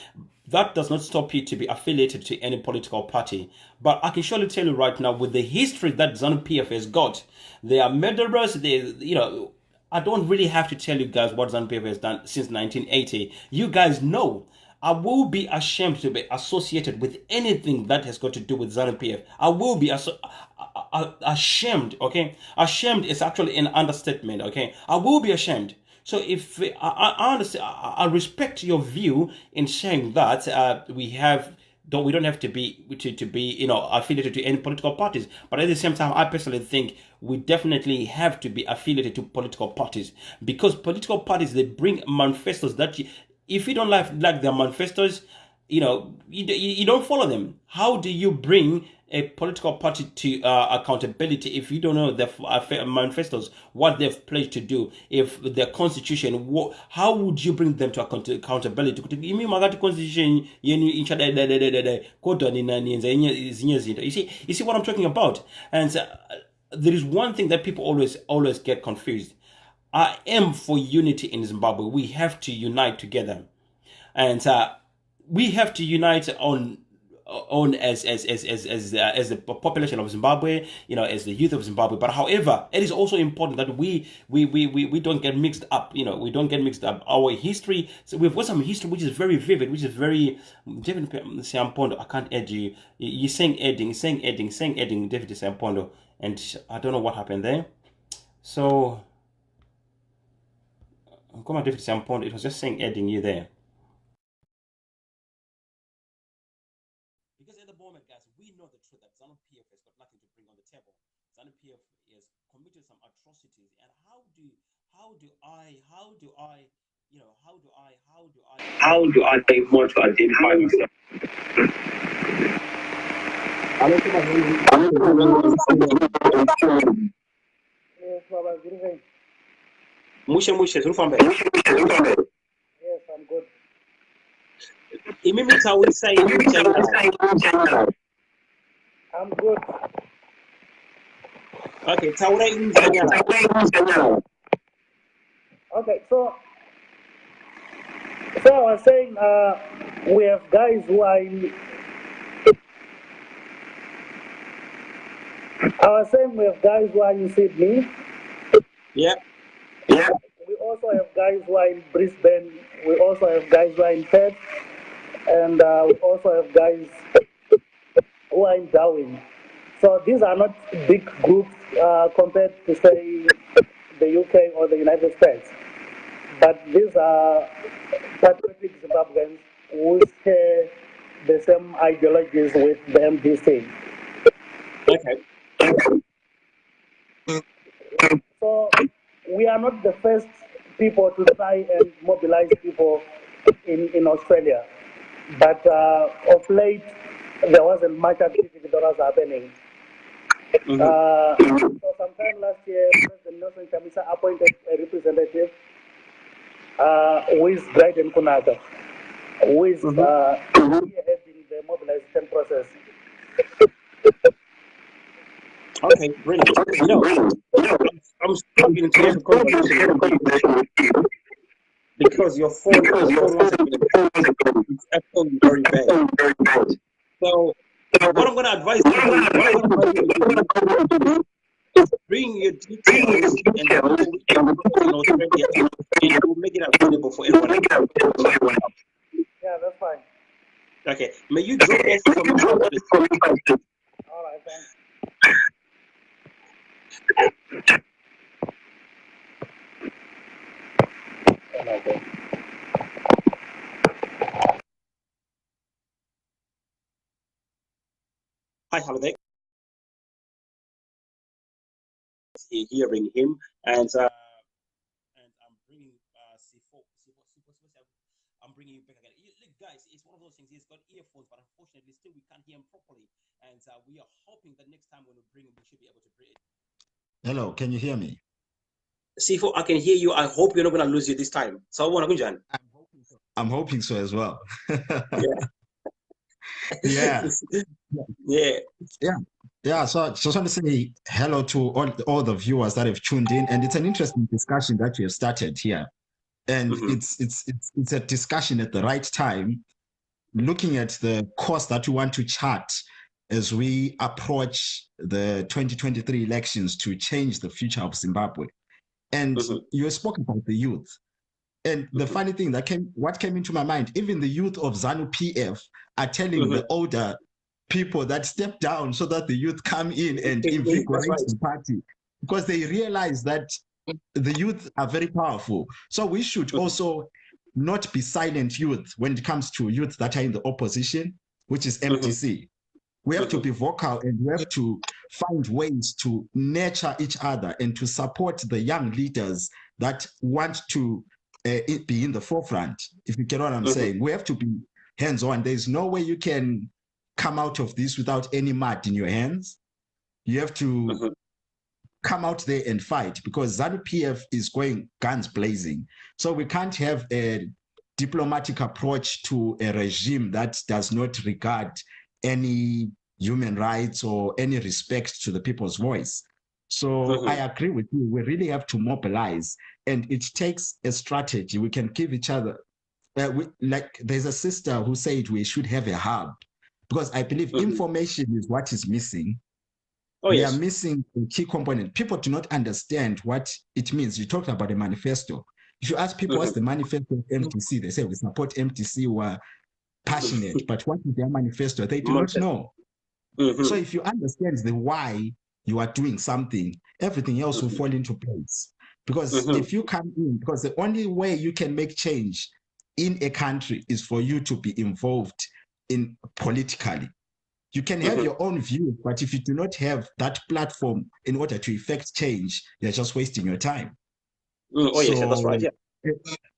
That does not stop you to be affiliated to any political party. But I can surely tell you right now, with the history that ZANU-PF has got, they are murderers. I don't really have to tell you guys what ZANU-PF has done since 1980. You guys know. I will be ashamed to be associated with anything that has got to do with ZANU-PF. I will be ashamed, okay? Ashamed is actually an understatement, okay? I will be ashamed. So if I respect your view in saying that we don't have to be affiliated to any political parties, but at the same time, I personally think we definitely have to be affiliated to political parties, because political parties, they bring manifestos that if you don't like their manifestos, you don't follow them. How do you bring a political party to accountability if you don't know their manifestos, what they've pledged to do, if their constitution, how would you bring them to accountability? Constitution, you see what I'm talking about? And there is one thing that people always get confused. I am for unity in Zimbabwe. We have to unite together, and we have to unite on own as the population of Zimbabwe, as the youth of Zimbabwe. But however, it is also important that we don't get mixed up. We don't get mixed up. Our history. So we've got some history which is very vivid, which is very. David Siampondo, I can't add you. You're saying adding, David Siampondo, and I don't know what happened there. So, come on, David Siampondo. It was just saying adding you there. Because at the moment, guys, we know the truth that ZANU-PF has got nothing to bring on the table. ZANU-PF has committed some atrocities, and how do I want to identify myself? Mushe, Rufambe. Yes, I'm good. I'm good. Okay, Okay, so I was saying we have guys who are in. Sydney. Yeah. We also have guys who are in Brisbane. We also have guys who are in Perth, and we also have guys who are in Darwin. So these are not big groups compared to, say, the UK or the United States. But these are patriotic Zimbabweans who share the same ideologies with the MDC. Okay. So we are not the first people to try and mobilize people in Australia. But of late, there wasn't much activity that was happening. So sometime last year, President Nelson Chamisa appointed a representative who is Dryden Kunaka, who is heading the mobilization process. Okay, brilliant. I'm struggling to have a conversation because your phone is echoing very bad. So what I'm going to advise you is bring your details and Australia, and we'll make it available for everyone. Yeah, that's fine. Okay, may you drop off from the All right, thanks. Okay. Hi, Holiday. Hearing him, and I'm bringing I'm bringing you back again. Look, guys, it's one of those things. He's got earphones, but unfortunately, still we can't hear him properly. And we are hoping that next time when we bring him, we should be able to bring it. Hello, can you hear me? Sifo, I can hear you. I hope you're not going to lose you this time. So, I'm hoping so as well. Yeah. So I just want to say hello to all the viewers that have tuned in, and it's an interesting discussion that we have started here, and it's a discussion at the right time, looking at the course that we want to chart as we approach the 2023 elections to change the future of Zimbabwe. And you spoke about the youth. And the funny thing what came into my mind, even the youth of ZANU-PF are telling the older people that step down so that the youth come in and invigorate the party, because they realize that the youth are very powerful. So we should also not be silent youth when it comes to youth that are in the opposition, which is MDC. We have to be vocal, and we have to find ways to nurture each other and to support the young leaders that want to be in the forefront, if you get what I'm saying. We have to be hands-on. There's no way you can come out of this without any mud in your hands. You have to come out there and fight, because ZANU-PF is going guns blazing. So we can't have a diplomatic approach to a regime that does not regard any human rights or any respect to the people's voice. So I agree with you. We really have to mobilize, and it takes a strategy. We can give each other, like there's a sister who said we should have a hub. because I believe information is what is missing. Oh, we yes. are missing a key component. People do not understand what it means. You talked about a manifesto. If you ask people what's the manifesto of MTC, they say we support MTC, we're passionate, but what is their manifesto? They do not know. So if you understand the why you are doing something, everything else will fall into place. Because if you come in, because the only way you can make change in a country is for you to be involved in politically. You can have your own view, but if you do not have that platform in order to effect change, you're just wasting your time. Yes, that's right. Yeah.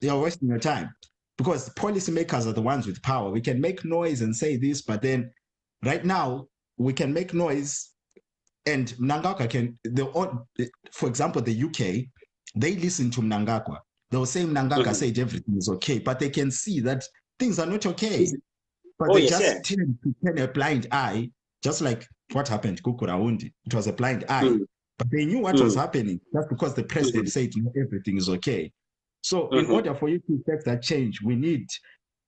You're wasting your time, because policymakers are the ones with power. We can make noise and say this, but then right now we can make noise, and Mnangagwa can. For example, the UK, they listen to Mnangagwa. They'll say Mnangagwa said everything is okay, but they can see that things are not okay. But they just tend to turn a blind eye, just like what happened to Kukuraundi. It was a blind eye, but they knew what was happening. That's because the president said everything is okay. So in order for you to effect that change, you need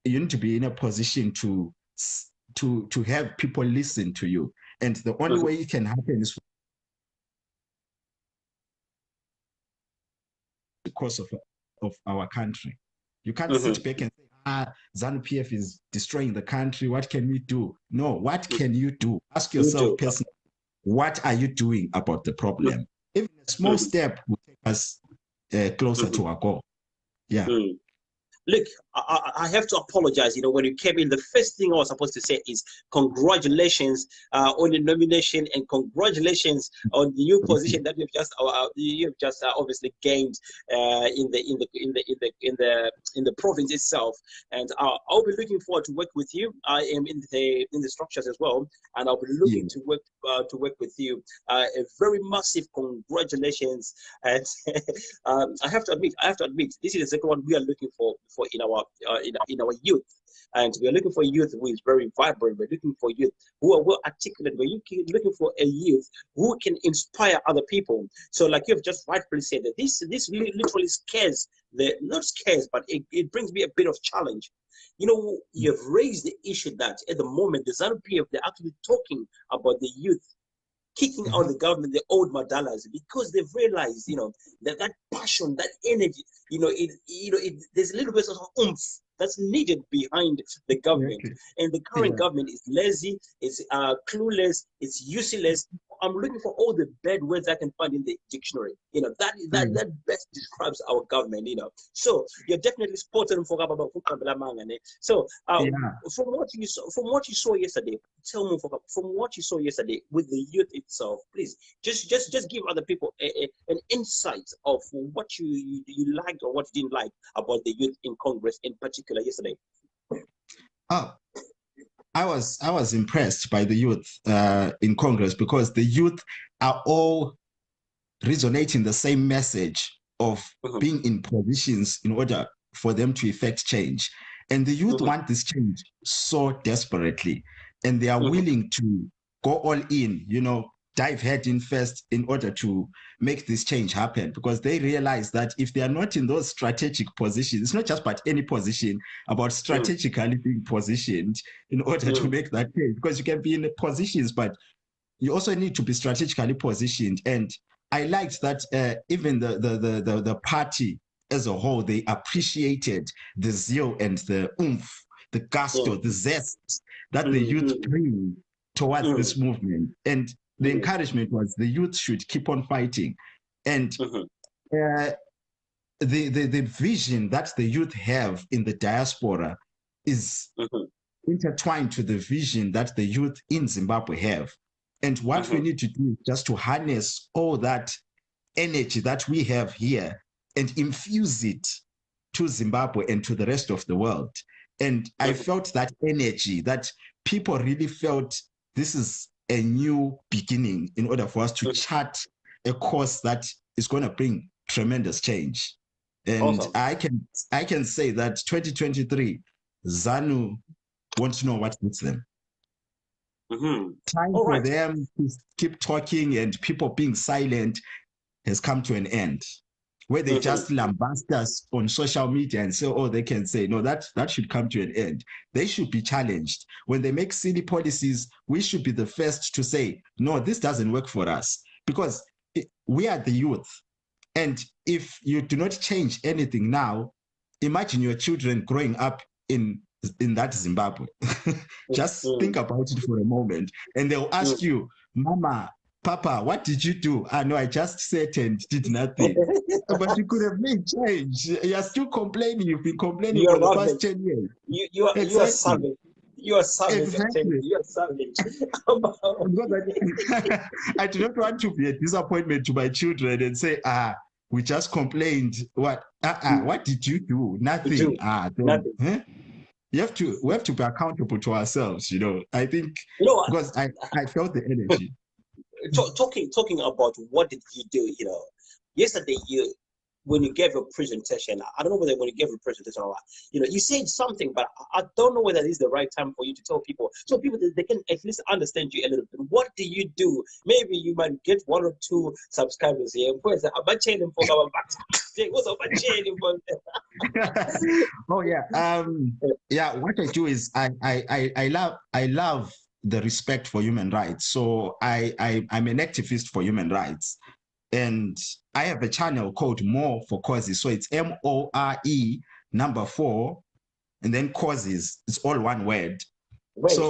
to be in a position to have people listen to you. And the only way it can happen is because of our country. You can't sit back and say, ZANU-PF is destroying the country. What can we do? No, what can you do? Ask yourself personally, what are you doing about the problem? Even a small step will take us closer to our goal. Yeah. Look, I have to apologize. When you came in, the first thing I was supposed to say is congratulations on the nomination, and congratulations on the new position that you've just obviously gained in the province itself. And I'll be looking forward to work with you. I am in the structures as well, and I'll be looking to work with you. A very massive congratulations. And I have to admit, this is the second one we are looking for in our youth, and we are looking for youth who is very vibrant. We're looking for youth who are well articulate. We're looking for a youth who can inspire other people. So, like you've just rightfully said, that this literally scares not scares, but it brings me a bit of challenge. You've raised the issue that at the moment the ZANU-PF, they're actually talking about the youth kicking out the government, the old Madalas, because they've realized, that passion, that energy, there's a little bit of oomph that's needed behind the government. And the current government is lazy, it's clueless, it's useless. I'm looking for all the bad words I can find in the dictionary. That best describes our government. So you're definitely spot on for Mangane. So from what you saw yesterday, tell me from what you saw yesterday with the youth itself, please just give other people an insight of what you liked or what you didn't like about the youth in Congress in particular yesterday. I was impressed by the youth in Congress, because the youth are all resonating the same message of being in positions in order for them to effect change. And the youth want this change so desperately, and they are willing to go all in, dive head in first in order to make this change happen, because they realize that if they are not in those strategic positions, it's not just about any position, about strategically being positioned in order to make that change, because you can be in positions, but you also need to be strategically positioned. And I liked that even the party as a whole, they appreciated the zeal and the oomph, the gusto, the zest that the youth bring towards this movement. And the encouragement was the youth should keep on fighting. And the vision that the youth have in the diaspora is intertwined to the vision that the youth in Zimbabwe have. And what we need to do is just to harness all that energy that we have here and infuse it to Zimbabwe and to the rest of the world. And I felt that energy, that people really felt this is a new beginning in order for us to chart a course that is going to bring tremendous change. And I can say that 2023, ZANU want to know what hits them. Time for them to keep talking and people being silent has come to an end. where they just lambast us on social media and say, oh, they can say, no, that should come to an end. They should be challenged. When they make silly policies, we should be the first to say, no, this doesn't work for us, because we are the youth. And if you do not change anything now, imagine your children growing up in that Zimbabwe. Just think about it for a moment. And they'll ask you, Mama, Papa, what did you do? No, I just sat and did nothing. But you could have made change. You're still complaining. You've been complaining for the past 10 years. You are savage. You are savage. Exactly. You are savage. I do not want to be a disappointment to my children and say, we just complained. What? What did you do? Nothing. Nothing. Huh? We have to be accountable to ourselves, I think, because I felt the energy. Talking about what did you do, yesterday when you gave a presentation, I don't know whether when you gave a presentation or what, you said something, but I don't know whether this is the right time for you to tell people, so people, they can at least understand you a little bit. What do you do? Maybe you might get 1 or 2 subscribers here. Oh yeah. What I do is I love the respect for human rights. So I'm an activist for human rights. And I have a channel called More for Causes. So it's MORE 4 and then causes. It's all one word. Wait. I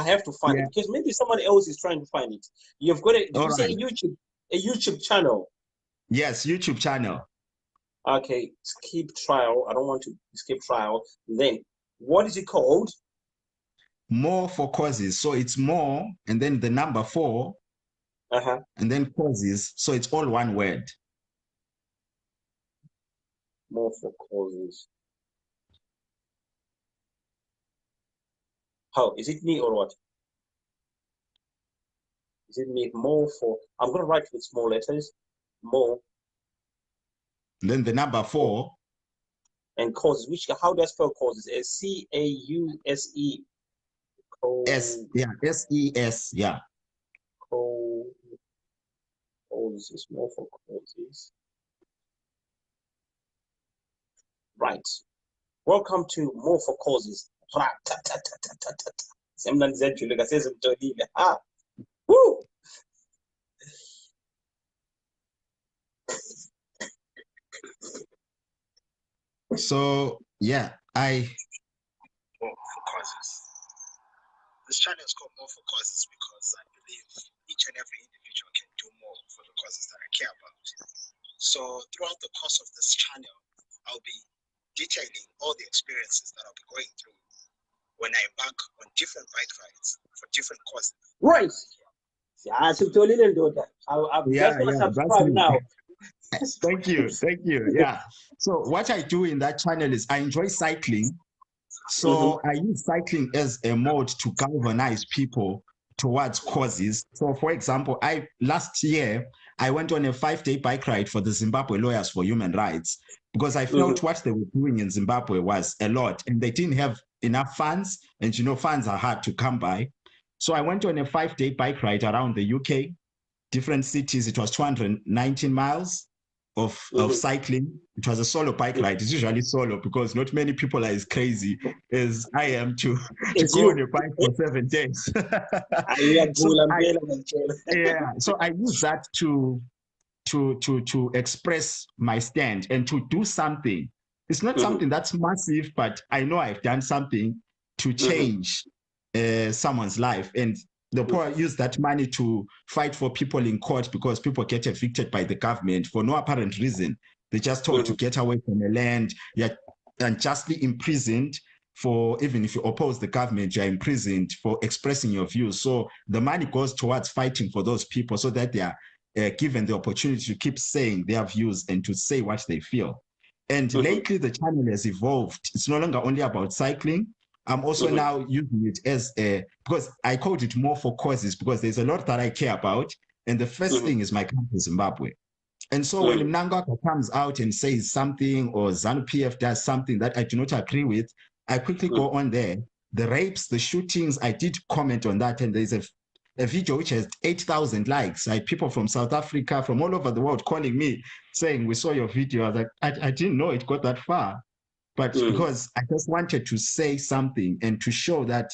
have to find it, because maybe someone else is trying to find it. You've got a YouTube channel. Yes, YouTube channel. Okay, skip trial. I don't want to skip trial. Then what is it called? More for Causes. So it's more and then the number 4 and then causes. So it's all one word. More for Causes. How is it me or what? Is it me? More for, I'm gonna write with small letters. More. And then the number 4 and causes. Which, how do I spell causes? CAUSE. SES, yeah. Causes, more for causes. Right. Welcome to More for Causes. Woo! So yeah, More for Causes. This channel is called More for Causes because I believe each and every individual can do more for the causes that I care about. So throughout the course of this channel, I'll be detailing all the experiences that I'll be going through when I embark on different bike rides for different causes. Right. I'm just going to subscribe now. Thank you. Yeah. So what I do in that channel is I enjoy cycling. So I use cycling as a mode to galvanize people towards causes. So for example, last year, I went on a 5-day bike ride for the Zimbabwe Lawyers for Human Rights because I felt what they were doing in Zimbabwe was a lot and they didn't have enough funds, and funds are hard to come by. So I went on a 5-day bike ride around the UK, different cities. It was 219 miles of cycling. It was a solo bike ride. It's usually solo because not many people are as crazy as I am to go on a bike for 7 days. So I use that to express my stand and to do something. It's not something that's massive, but I know I've done something to change someone's life. And the poor use that money to fight for people in court because people get evicted by the government for no apparent reason. They're just told to get away from the land. You're unjustly imprisoned for, even if you oppose the government, you're imprisoned for expressing your views. So the money goes towards fighting for those people so that they are given the opportunity to keep saying their views and to say what they feel. And lately the channel has evolved. It's no longer only about cycling. I'm also now using it as because I called it More for Causes because there's a lot that I care about. And the first thing is my country, Zimbabwe. And so when Mnangagwa comes out and says something or ZANU-PF does something that I do not agree with, I quickly go on there. The rapes, the shootings, I did comment on that. And there's a video which has 8,000 likes. I had people from South Africa, from all over the world calling me saying, we saw your video. I was like, I didn't know it got that far. But because I just wanted to say something and to show that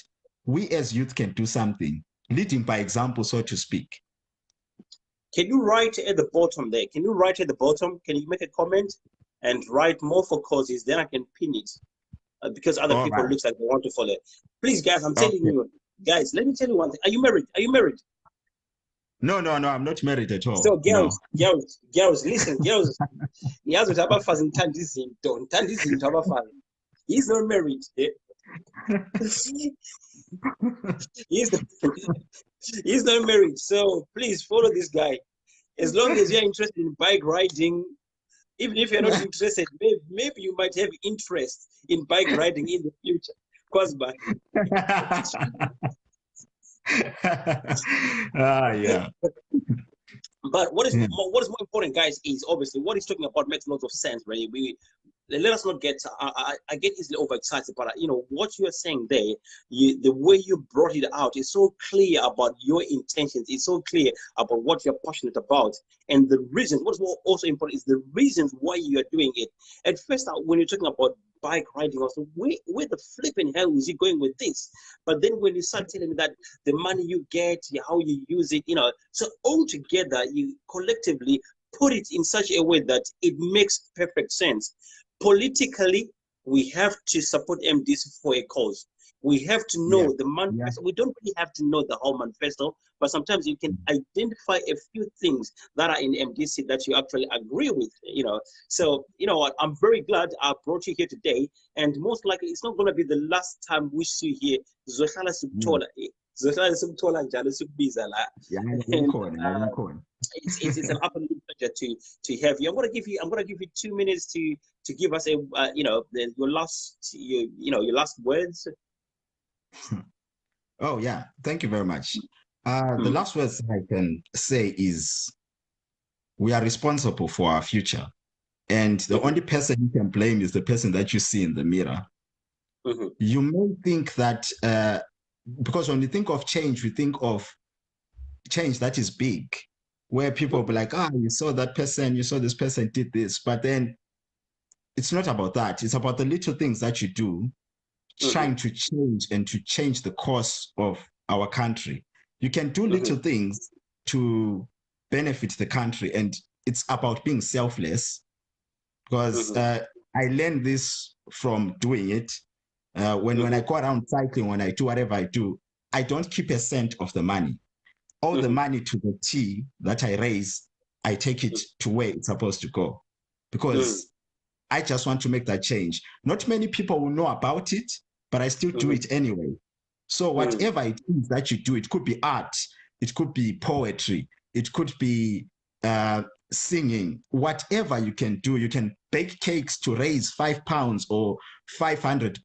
we as youth can do something, leading by example, so to speak. Can you write at the bottom there? Can you write at the bottom? Can you make a comment and write more for causes? Then I can pin it because other All people right. looks like they want to follow. Please, guys, I'm telling you, guys, let me tell you one thing. Are you married? Are you married? No, I'm not married at all. So girls, listen, girls. He's not married. He's not married. So please follow this guy. As long as you're interested in bike riding, even if you're not interested, maybe you might have interest in bike riding in the future. Yeah. But what is more important, guys, is obviously what he's talking about makes a lot of sense, right? Let us not get I get easily overexcited, but you know what you are saying there, the way you brought it out is so clear about your intentions. It's so clear about what you're passionate about, and the reasons. What's more also important is the reasons why you are doing it. At first, when you're talking about bike riding, I was like, where the flipping hell is he going with this? But then when you start telling me that the money you get, how you use it, you know, so all together you collectively put it in such a way that it makes perfect sense. Politically, we have to support MDC for a cause. We have to know the manifesto. We don't really have to know the whole manifesto, but sometimes you can identify a few things that are in MDC that you actually agree with, you know. So, you know what, I'm very glad I brought you here today, and most likely it's not going to be the last time we see you here. It's an absolute pleasure to have you. I'm gonna give you 2 minutes to give us a you know your last words. Oh yeah, thank you very much. The last words I can say is we are responsible for our future, and the only person you can blame is the person that you see in the mirror. You may think that because when we think of change, we think of change that is big, where people will be like, you saw that person, you saw this person did this, but then it's not about that. It's about the little things that you do, trying to change and to change the course of our country. You can do little things to benefit the country, and it's about being selfless, because I learned this from doing it. When I go around cycling, when I do whatever I do, I don't keep a cent of the money. All the money to the T that I raise, I take it to where it's supposed to go, because I just want to make that change. Not many people will know about it, but I still do it anyway. So whatever it is that you do, it could be art, it could be poetry, it could be singing, whatever you can do. You can bake cakes to raise £5 or 500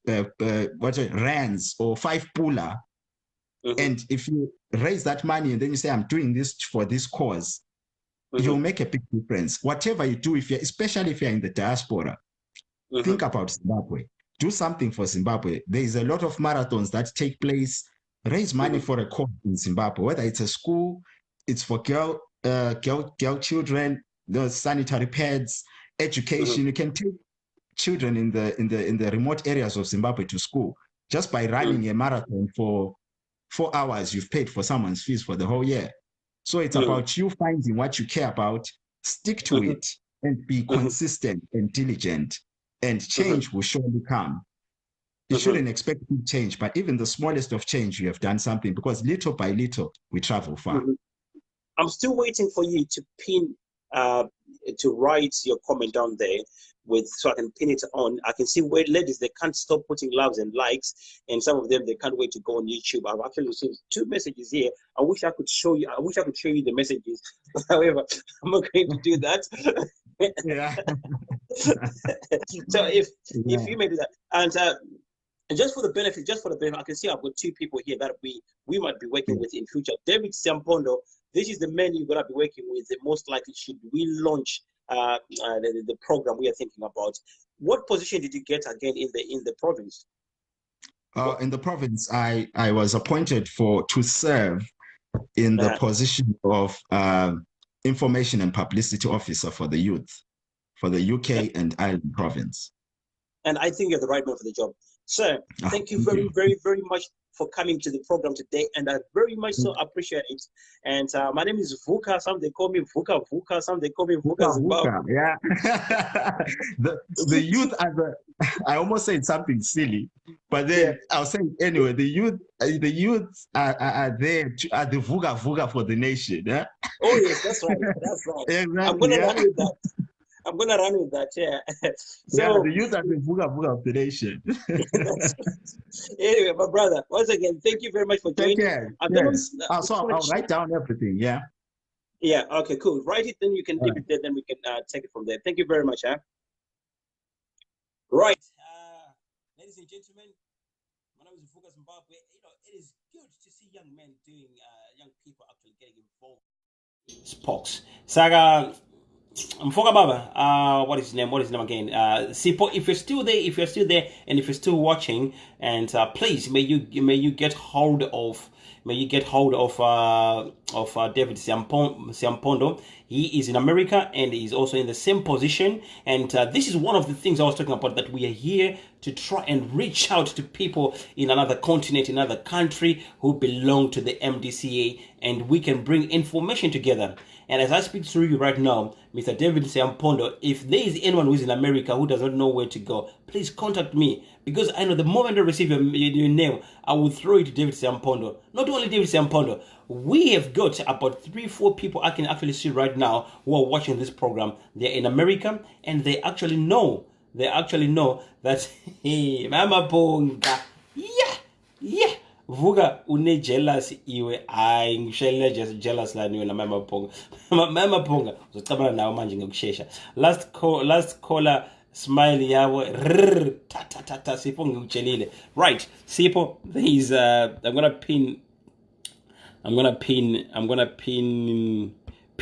rands or 5 pula. And if you raise that money and then you say, I'm doing this for this cause, you'll make a big difference. Whatever you do, especially if you're in the diaspora, think about Zimbabwe. Do something for Zimbabwe. There is a lot of marathons that take place. Raise money for a cause in Zimbabwe, whether it's a school, it's for girl children, the sanitary pads, education. You can take children in the remote areas of Zimbabwe to school just by running a marathon for 4 hours. You've paid for someone's fees for the whole year. So it's about you finding what you care about, stick to it, and be consistent and diligent, and change will surely come. You shouldn't expect big change, but even the smallest of change, you have done something, because little by little, we travel far. I'm still waiting for you to pin, to write your comment down there so I can pin it on. I can see where ladies, they can't stop putting loves and likes, and some of them, they can't wait to go on YouTube. I've actually received 2 messages here. I wish I could show you the messages. However, I'm not going to do that. So if you may do that, and just for the benefit, I can see I've got 2 people here that we might be working with in future. David Sampondo, this is the man you're gonna be working with. Most likely, should we launch the program we are thinking about? What position did you get again in the province? In the province, I was appointed to serve in the position of information and publicity officer for the youth, for the UK and Ireland province. And I think you're the right man for the job. Sir, thank you very, very, very much for coming to the program today, and I very much so appreciate it. And my name is Vuka. Some they call me Vuka Vuka. Some they call me Vuka Zimbabwe. Yeah. the youth are the. I almost said something silly, but then I'll say it anyway. The youth are there are the Vuka Vuka for the nation. Yeah. Oh yes, that's right. That's right. Exactly, I'm gonna run with that. I'm gonna run with that, yeah. So yeah, the youth are the Vuka Vuka of the nation. Anyway, my brother, once again, thank you very much for joining. Take care. Yes. So I'll write down everything, yeah. Yeah, okay, cool. Write it, then you can leave it there, then we can take it from there. Thank you very much, huh? Right. Ladies and gentlemen, my name is Vuka Zimbabwe. You know, it is good to see young men doing, young people actually getting involved. Spokes. Saga. Mfoka Baba, what is his name? What is his name again? Sipo. If you're still there, and if you're still watching, and please, may you get hold of David Siampondo. He is in America and he's also in the same position. And this is one of the things I was talking about, that we are here to try and reach out to people in another continent, in another country who belong to the MDCA, and we can bring information together. And as I speak through you right now, Mr. David Siampondo, if there is anyone who is in America who does not know where to go, please contact me, because I know the moment I receive your name, I will throw it to David Siampondo. Not only David Siampondo, we have got about 3-4 people I can actually see right now who are watching this program. They're in America, and they actually know that, hey, Mama Ponga, yeah. Vuka une jealous iwe ai ngishele just jealous la niwe na Mama Ponga. Mama Ponga uzocabana nawe manje ngikushesha. Last caller smile yawo ta Sipho ngikutshelile. Right, Sipho, there is I'm gonna pin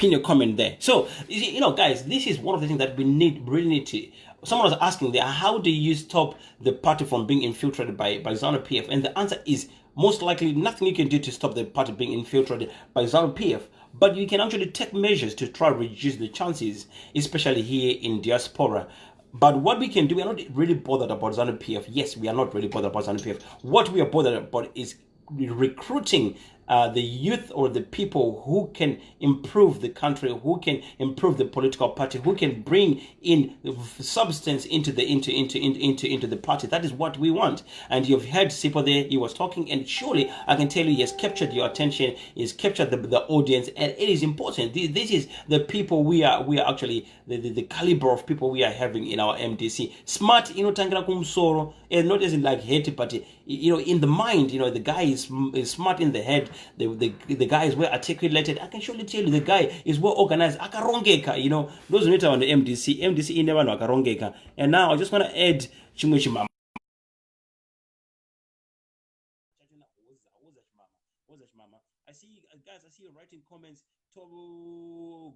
your comment there. So, you know, guys, this is one of the things that we really need to. Someone was asking there, how do you stop the party from being infiltrated by ZANU-PF? And the answer is most likely nothing you can do to stop the party being infiltrated by ZANU-PF. But you can actually take measures to try to reduce the chances, especially here in diaspora. But what we can do, we are not really bothered about ZANU-PF. Yes, we are not really bothered about ZANU-PF. What we are bothered about is recruiting the youth or the people who can improve the country, who can improve the political party, who can bring in substance into the party. That is what we want. And you've heard Sipho there, he was talking, and surely I can tell you he has captured your attention, he's captured the audience, and it is important. This is the people we are actually the caliber of people we are having in our MDC. Smart, tangira kumsoro, and not as in like hate party. In the mind, the guy is smart in the head. The guy is well articulated. I can surely tell you the guy is well organized. Akarongeka, those who on the MDC never know akarongeka. And now I just want to add Chimwechimama. I see you writing comments. Go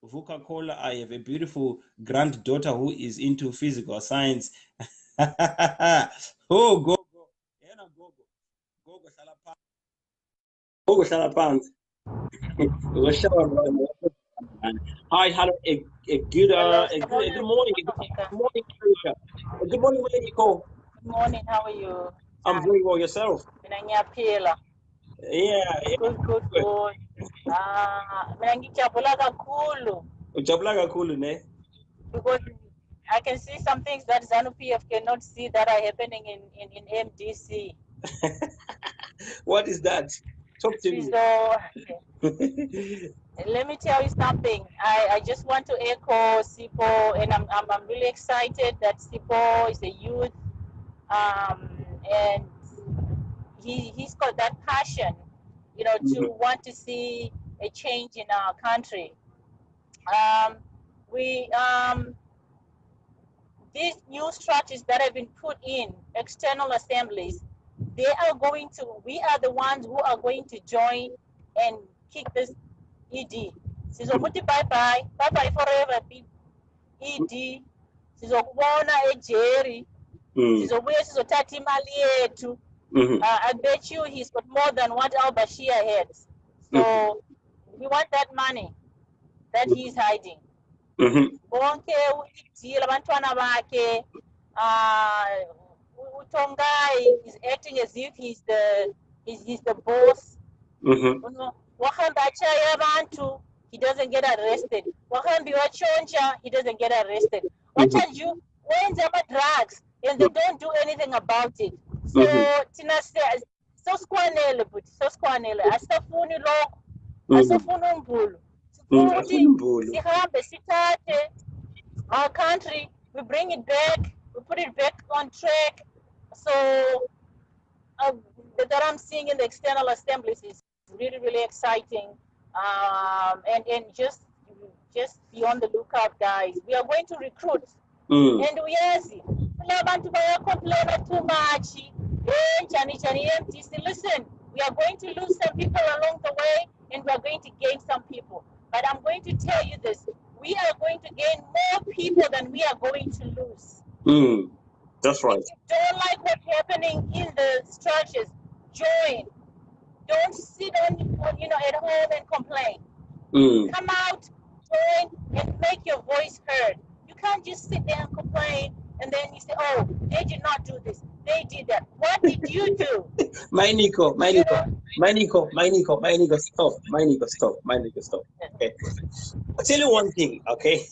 Vuka Kola. I have a beautiful granddaughter who is into physical science. Oh, go. Hi, hello, a good morning. Good morning, Trisha. Good morning, Lady Cole. Good morning, how are you? I'm very well, yourself? Yeah. Good. Because I can see some things that ZANU-PF cannot see that are happening in MDC. What is that? Talk to me. So, let me tell you something. I just want to echo Sipho, and I'm really excited that Sipho is a youth, and he's got that passion, to want to see a change in our country. These new structures that have been put in, external assemblies, we are the ones who are going to join and kick this ED. Sizokuthi bye forever, ED. Sizokubona eJerry. Sizobuye sizothatha imali yethu. I bet you he's got more than what al-Bashir had. So we want that money that he's hiding. Bonke uyidile abantwana bakhe. Utongai is acting as if he's the boss. He doesn't get arrested. He doesn't get arrested. What charge you? When there are drugs and they don't do anything about it. So Tina says, so squanele, but so squanele. Asafuni lo, asafuni umbulu. Our country, we bring it back, we put it back on track. So that I'm seeing in the external assemblies is really, really exciting. And just be on the lookout, guys. We are going to recruit. And yes, complain too much. Listen, we are going to lose some people along the way, and we are going to gain some people. But I'm going to tell you this: we are going to gain more people than we are going to lose. That's right. If you don't like what's happening in the structures, join. Don't sit on at home and complain. Come out, join, and make your voice heard. You can't just sit there and complain, and then you say, "Oh, they did not do this. They did that." What did you do? My Nico, stop. Okay. I'll tell you one thing, okay?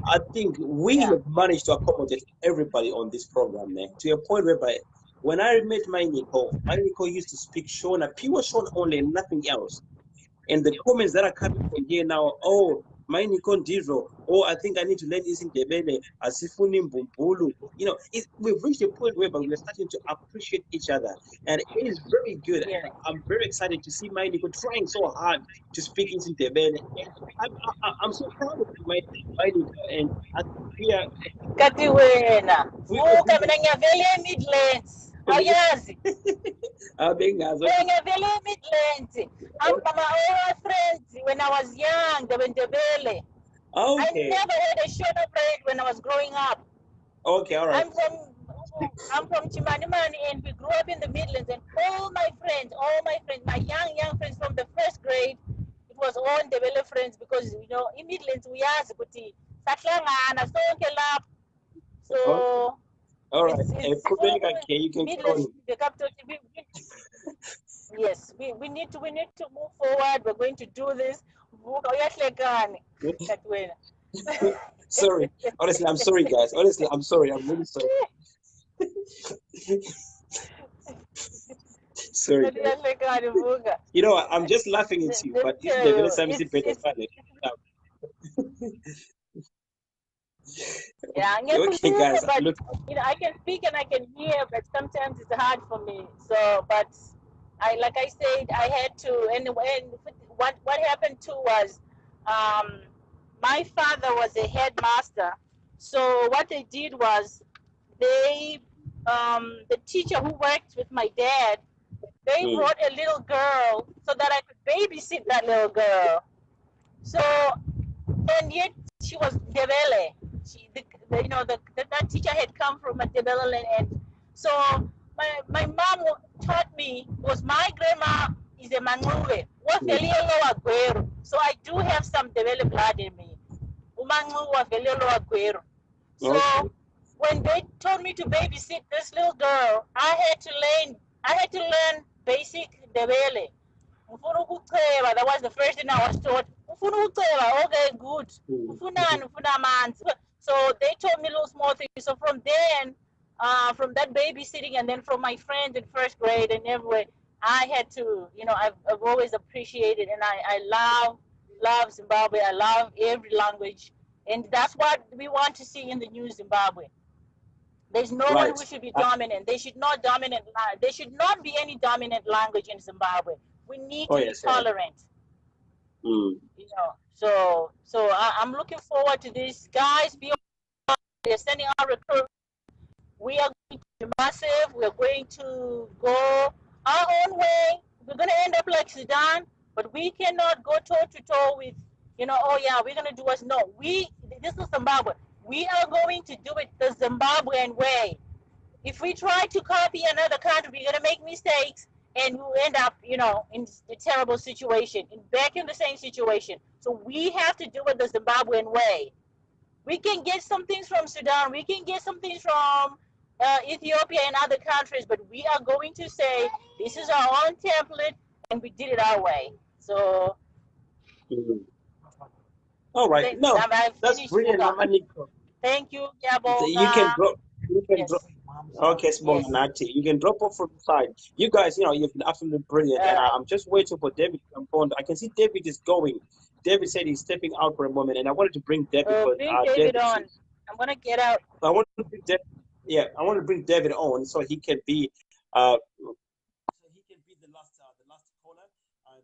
I think we have managed to accommodate everybody on this program, man, to a point whereby when I met my Nico used to speak Shona, pure Shona only, and nothing else. And the comments that are coming from here now, oh, my Nico Ndiro, oh, I think I need to learn this in Debele, Asifuni Mbumbulu. We've reached a point whereby we're starting to appreciate each other. And it is very good. Yeah. I'm very excited to see my Nico trying so hard to speak in Debele. I'm so proud of you, my Nico. And I think we are... Katiwena, vuka mina ngiyavela eMidlands. Awuyazi? Ngiyavela eMidlands. I'm my old friends when I was young, they were Ndebele. Okay. I never had a Shona friend when I was growing up. Okay, all right. I'm from Chimanimani, and we grew up in the Midlands, and all my friends, my young friends from the first grade, it was all Ndebele friends, because in Midlands we are ukuthi sahlangana sonke lapho. So all right, you can Midlands, the capital. Yes, we need to move forward. We're going to do this. Sorry, honestly, I'm sorry, guys. Honestly, I'm sorry. I'm really sorry. Sorry. I'm just laughing at you, but it's funny. Yeah, okay, guys. but I can speak and I can hear, but sometimes it's hard for me. So, but like I said, I had to. And what happened too was, my father was a headmaster. So what they did was, the teacher who worked with my dad, they brought a little girl so that I could babysit that little girl. So, and yet she was Ndebele. That teacher had come from a Ndebele land, and so my mom taught me, was my grandma is a Manguwe. So I do have some Ndebele blood in me. So when they told me to babysit this little girl, I had to learn basic Ndebele. That was the first thing I was taught. Okay, good. So they taught me little small things. So from then, from that babysitting, and then from my friends in first grade and everywhere, I had to, I've always appreciated, and I love Zimbabwe. I love every language, and that's what we want to see in the new Zimbabwe. There's no one who should be dominant. They should not dominate. There should not be any dominant language in Zimbabwe. We need to be tolerant. So I'm looking forward to this, guys. They're sending our recruits. We are going to be massive. We're going to go our own way. We're going to end up like Sudan, but we cannot go toe to toe with, we're going to do us. No, this is Zimbabwe. We are going to do it the Zimbabwean way. If we try to copy another country, we're going to make mistakes and we'll end up, you know, in a terrible situation, back in the same situation. So we have to do it the Zimbabwean way. We can get some things from Sudan, we can get some things from Ethiopia and other countries, but we are going to say this is our own template and we did it our way. So, all right, no, that's brilliant. Thank you, Yabo. You can drop. You can yes. drop. Okay, small Nati. You can drop off from the side. You guys, you know, you've been absolutely brilliant, and I'm just waiting for David to come on. I can see David is going. David said he's stepping out for a moment, and I wanted to bring David. Bring David on. I'm gonna get out. I want to bring David. Yeah, I want to bring David on so he can be. So he can be the last caller, and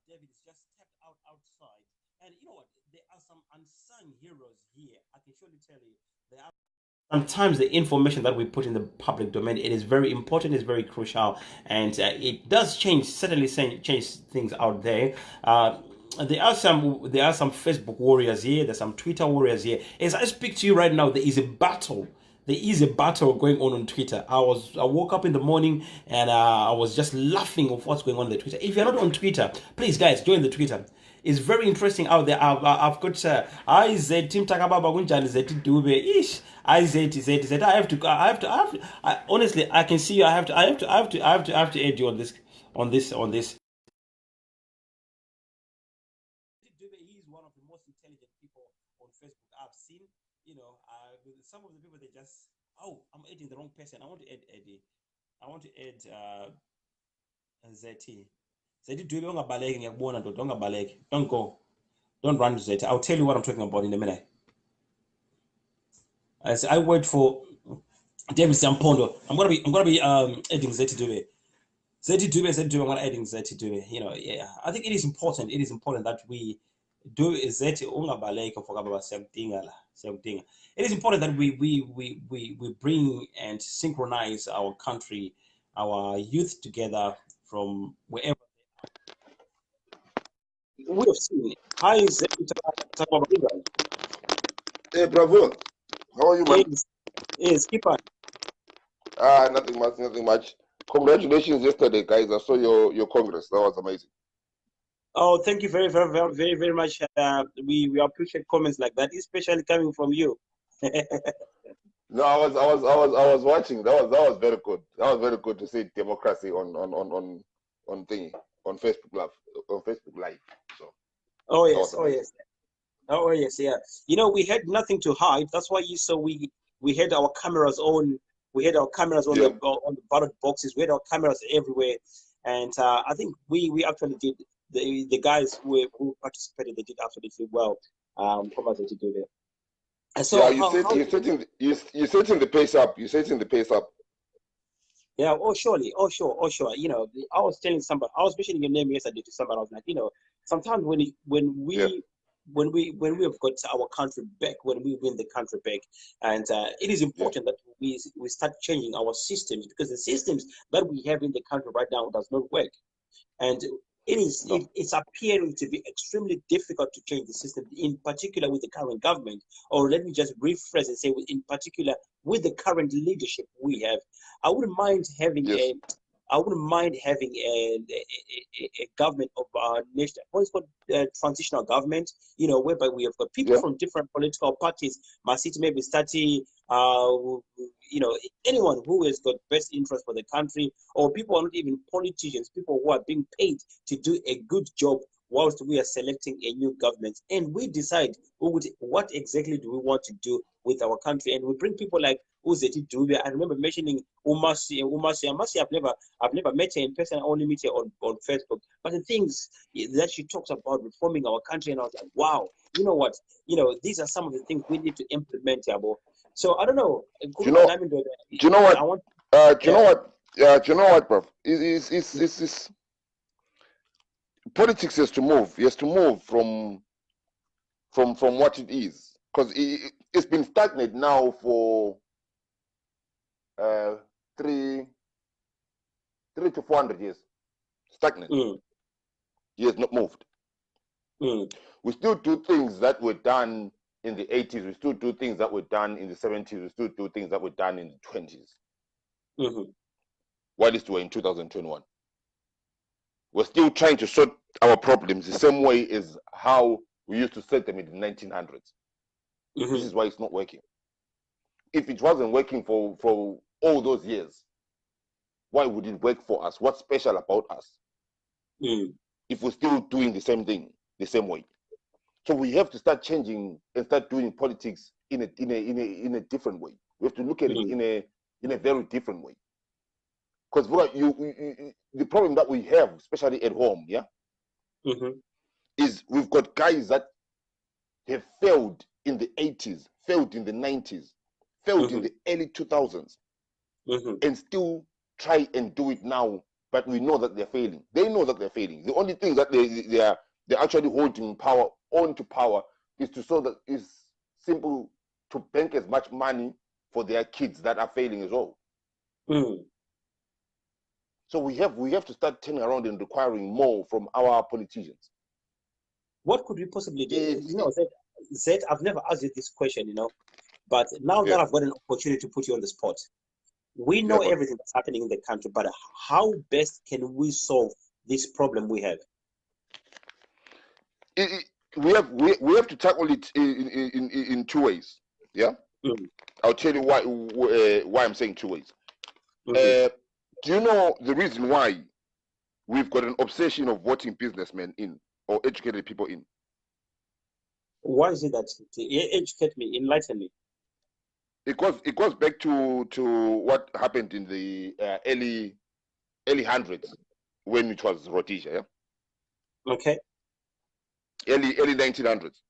David is just stepped outside. And you know what? There are some unsung heroes here. I can surely tell you there are. Sometimes the information that we put in the public domain, it is very important, it's very crucial, and it does certainly change things out there. There are some Facebook warriors here, there's some Twitter warriors here. As I speak to you right now, there is a battle. There is a battle going on Twitter. I woke up in the morning and I was just laughing of what's going on the Twitter. If you're not on Twitter, please guys, join the Twitter. It's very interesting out there. I've got IZ Team Takababa Gunjan Z Dube ish IZ. I honestly, I can see you. I have to add you on this. He's one of the most intelligent people on Facebook I've seen. You know, some of the people they just, oh, I'm adding the wrong person. I want to add Eddie. I want to add ZT. Don't go. Don't run to ZT. I'll tell you what I'm talking about in a minute. As I wait for David Sampondo, I'm gonna be adding ZT Dube. I'm gonna adding ZT Dube. You know, yeah. I think it is important. It is important that we do ZT ungabaleke for something. It is important that we bring and synchronize our country, our youth together from wherever. We have seen it. Hi, Hey, bravo. How are you, man? Yes, keep on. Nothing much. Congratulations yesterday, guys. I saw your Congress. That was amazing. Oh, thank you very much. We appreciate comments like that, especially coming from you. No, I was watching. That was very good. That was very good to see democracy on Facebook Live. So. Oh yes, yeah. You know, we had nothing to hide. That's why you saw we had our cameras on. We had our cameras on the ballot boxes. We had our cameras everywhere, and I think we actually did. The guys who participated, they did absolutely well. From us to do that. And so you're setting the pace up. You're setting the pace up. Yeah, sure. You know, I was telling somebody, I was mentioning your name yesterday to somebody. I was like, you know, sometimes when we have got our country back, when we win the country back, and it is important that we start changing our systems, because the systems that we have in the country right now does not work, and it's appearing to be extremely difficult to change the system, in particular with the current government, or let me just rephrase and say, in particular with the current leadership we have. I wouldn't mind having a government of national, what's called transitional government, you know, whereby we have got people from different political parties, Masiti, maybe Stati, you know, anyone who has got best interest for the country, or people are not even politicians, people who are being paid to do a good job whilst we are selecting a new government, and we decide what exactly do we want to do with our country, and we bring people like Uzeti Dube. I remember mentioning Umasi. I've never met her in person. I only meet her on Facebook. But the things that she talks about reforming our country, and I was like, wow, you know what? You know, these are some of the things we need to implement, Yabo. So I don't know. Do you know what? Do you know what, bro? It's politics has to move. It has to move from what it is, because it's been stagnant now for 300 to 400 years. Stagnant. He has not moved. We still do things that were done in the 80s. We still do things that were done in the 70s. We still do things that were done in the 20s. while we're in 2021. We're still trying to sort our problems the same way as how we used to set them in the 1900s. This is why it's not working. If it wasn't working for all those years, why would it work for us? What's special about us? If we're still doing the same thing the same way. So we have to start changing and start doing politics in a different way. We have to look at it in a very different way. Because the problem that we have, especially at home, is we've got guys that have failed in the 80s, failed in the 90s, failed in the early 2000s, and still try and do it now, but we know that they're failing. They know that they're failing. The only thing that they're actually holding power onto power is to so that it's simple to bank as much money for their kids that are failing as well. So we have to start turning around and requiring more from our politicians. What could we possibly do? Zed, I've never asked you this question, but now that I've got an opportunity to put you on the spot, we know everything that's happening in the country, but how best can we solve this problem we have? We have to tackle it in two ways. Yeah, I'll tell you why I'm saying two ways. Do you know the reason why we've got an obsession of voting businessmen in or educated people in? Why is it that? Educate me, enlighten me. It goes back to what happened in the early hundreds when it was Rhodesia. Yeah. Okay. Early 1900s.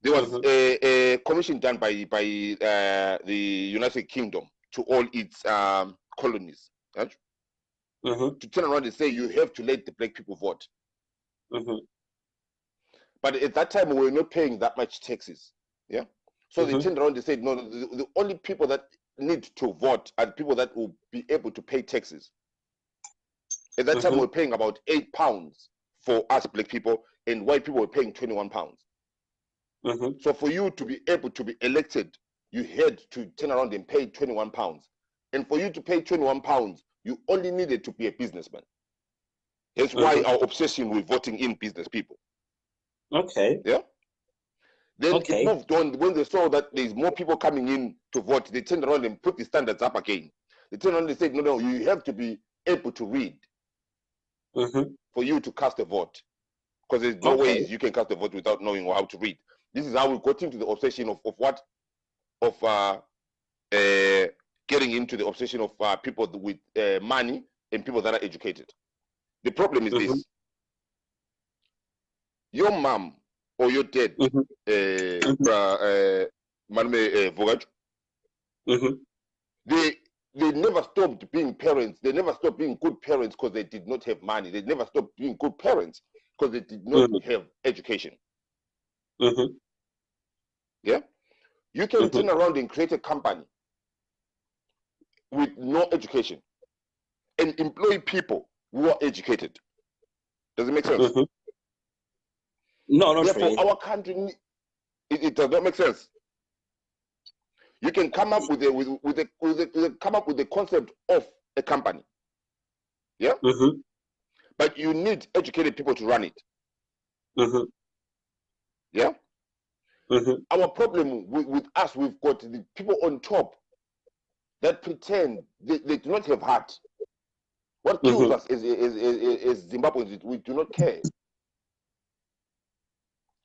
There was a commission done by the United Kingdom to all its colonies, right? To turn around and say you have to let the black people vote. But at that time we were not paying that much taxes. Yeah. So they turned around and said, no, the only people that need to vote are the people that will be able to pay taxes. At that time we were paying about £8 for us black people, and white people were paying £21. So for you to be able to be elected, you had to turn around and pay £21. And for you to pay £21, you only needed to be a businessman. That's why our obsession with voting in business people. Okay. Yeah. Then it moved on. When they saw that there's more people coming in to vote, they turned around and put the standards up again. They turned around and said, no, you have to be able to read for you to cast a vote. Because there's no ways you can cast a vote without knowing how to read. This is how we got into the obsession of getting into the obsession of people with money and people that are educated. The problem is this. Your mom or your dad, Vogaj, they never stopped being parents. They never stopped being good parents because they did not have money. They never stopped being good parents because they did not have education. Yeah, you can turn around and create a company with no education and employ people who are educated. Does it make sense? No, not therefore, really. our country, it does not make sense. You can come up with the concept of a company, yeah. But you need educated people to run it. Yeah. Our problem with us, we've got the people on top that pretend they do not have heart. What kills us is Zimbabweans. We do not care.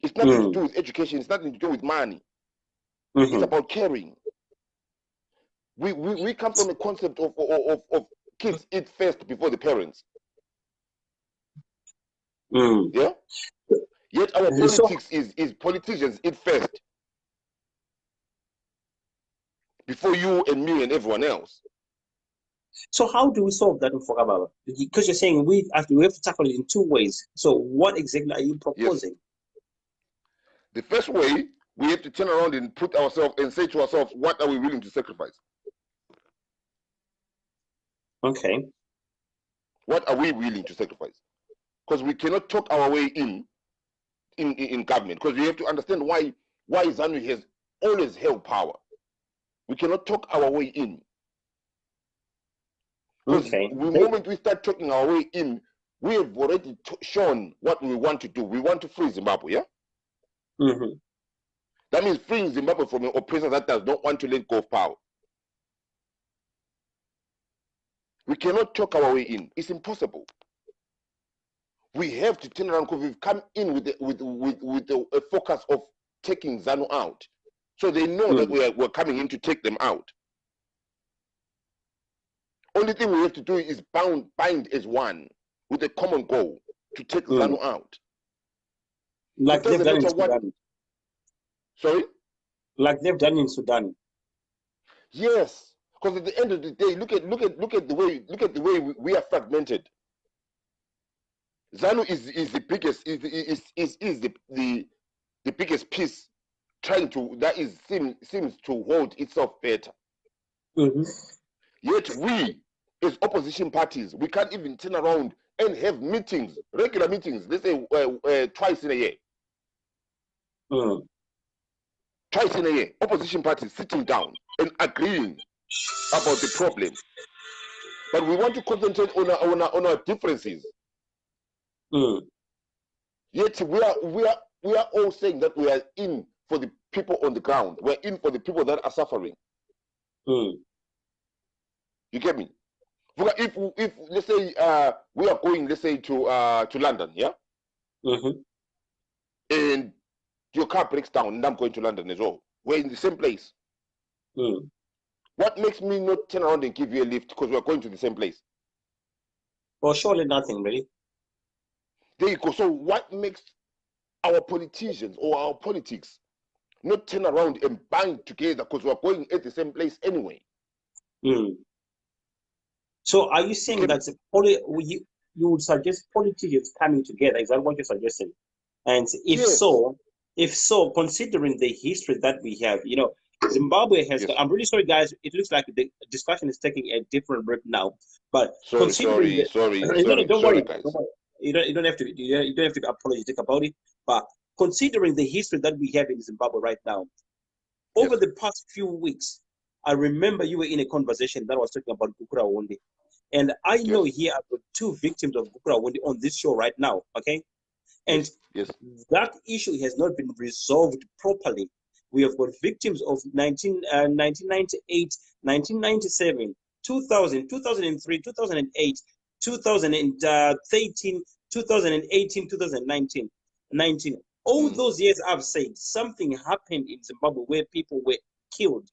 It's nothing to do with education. It's nothing to do with money. It's about caring. We come from a concept of kids eat first before the parents. Yeah. Yet our politics is politicians eat first before you and me and everyone else. So how do we solve that, Mfokababa? Because you're saying we have to tackle it in two ways. So what exactly are you proposing? Yes. The first way, we have to turn around and put ourselves and say to ourselves, what are we willing to sacrifice? Okay. What are we willing to sacrifice? Because we cannot talk our way in government. Because we have to understand why ZANU has always held power. We cannot talk our way in. Because Okay. the moment we start talking our way in, we have already shown what we want to do. We want to free Zimbabwe, yeah? Mm-hmm. That means freeing Zimbabwe from an oppressor that does not want to let go of power. We cannot talk our way in. It's impossible. We have to turn around because we've come in with a focus of taking ZANU out. So they know that we're coming in to take them out. Only thing we have to do is bind as one with a common goal to take ZANU out. Like they've done in Sudan. Sorry? Like they've done in Sudan. Yes, because at the end of the day, look at the way we are fragmented. ZANU is the biggest the biggest piece seems to hold itself better. Yet we, as opposition parties, we can't even turn around and have meetings, regular meetings, let's say twice in a year. Twice in a year, opposition parties sitting down and agreeing about the problem. But we want to concentrate on our differences. Yet we are all saying that we are in for the people on the ground. We're in for the people that are suffering. You get me? If let's say we are going, let's say to London, yeah, and your car breaks down, and I'm going to London as well. We're in the same place. What makes me not turn around and give you a lift because we're going to the same place? Well, surely nothing, really. There you go. So what makes our politicians or our politics not turn around and bind together because we're going at the same place anyway? So are you saying that you would suggest politicians coming together? Is that what you're suggesting? And if so, considering the history that we have, you know, Zimbabwe has. I'm really sorry, guys. It looks like the discussion is taking a different route now. But sorry, don't worry, guys. You don't have to. You don't have to be apologetic about it. But considering the history that we have in Zimbabwe right now, over the past few weeks, I remember you were in a conversation that was talking about Gukura Wonde, and I know here I've got 2 victims of Gukura Wonde on this show right now. Okay, and that issue has not been resolved properly. We have got victims of 1998, 1997, 2000, 2003, 2008, 2013, 2018, 2019. All those years I've said something happened in Zimbabwe where people were killed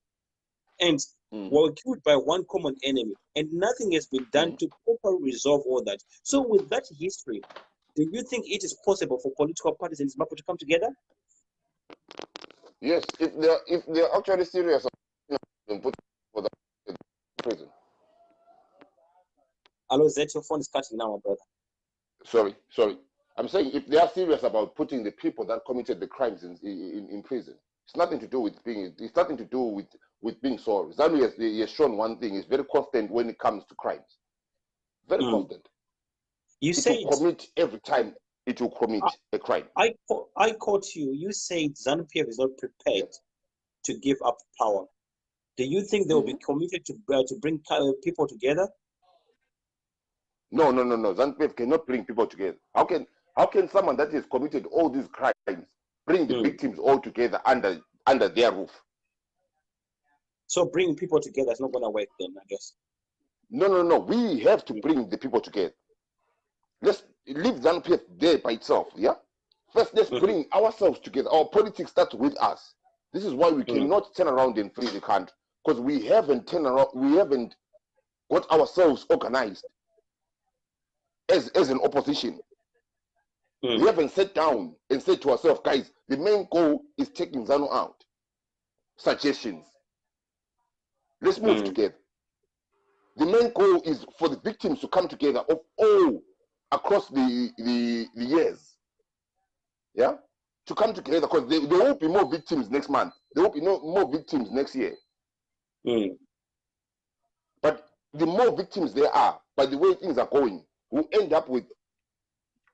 and were killed by one common enemy, and nothing has been done to properly resolve all that. So with that history, do you think it is possible for political parties in Zimbabwe to come together? Yes, if they're actually serious about put for the prison. Hello, Zet, your phone is cutting now, my brother. Sorry. I'm saying if they are serious about putting the people that committed the crimes in prison, it's nothing to do with being. It's nothing to do with being sorry. ZANU has shown one thing: is very constant when it comes to crimes. Very constant. You say commit every time. It will commit a crime. I caught you. You said ZANU-PF is not prepared to give up power. Do you think they will be committed to bring people together? No. ZANU-PF cannot bring people together. How can someone that has committed all these crimes bring the victims all together under their roof? So bringing people together is not going to work then, I guess. No. We have to bring the people together. Let's leave ZANU-PF there by itself, yeah? First, let's bring ourselves together. Our politics starts with us. This is why we cannot turn around and free the country, because we haven't turned around, we haven't got ourselves organized as an opposition. We haven't sat down and said to ourselves, guys, the main goal is taking ZANU out. Suggestions. Let's move together. The main goal is for the victims to come together of all across the years, yeah, to come together, because there will be more victims next month. There will be more victims next year. But the more victims there are, by the way things are going, we'll end up with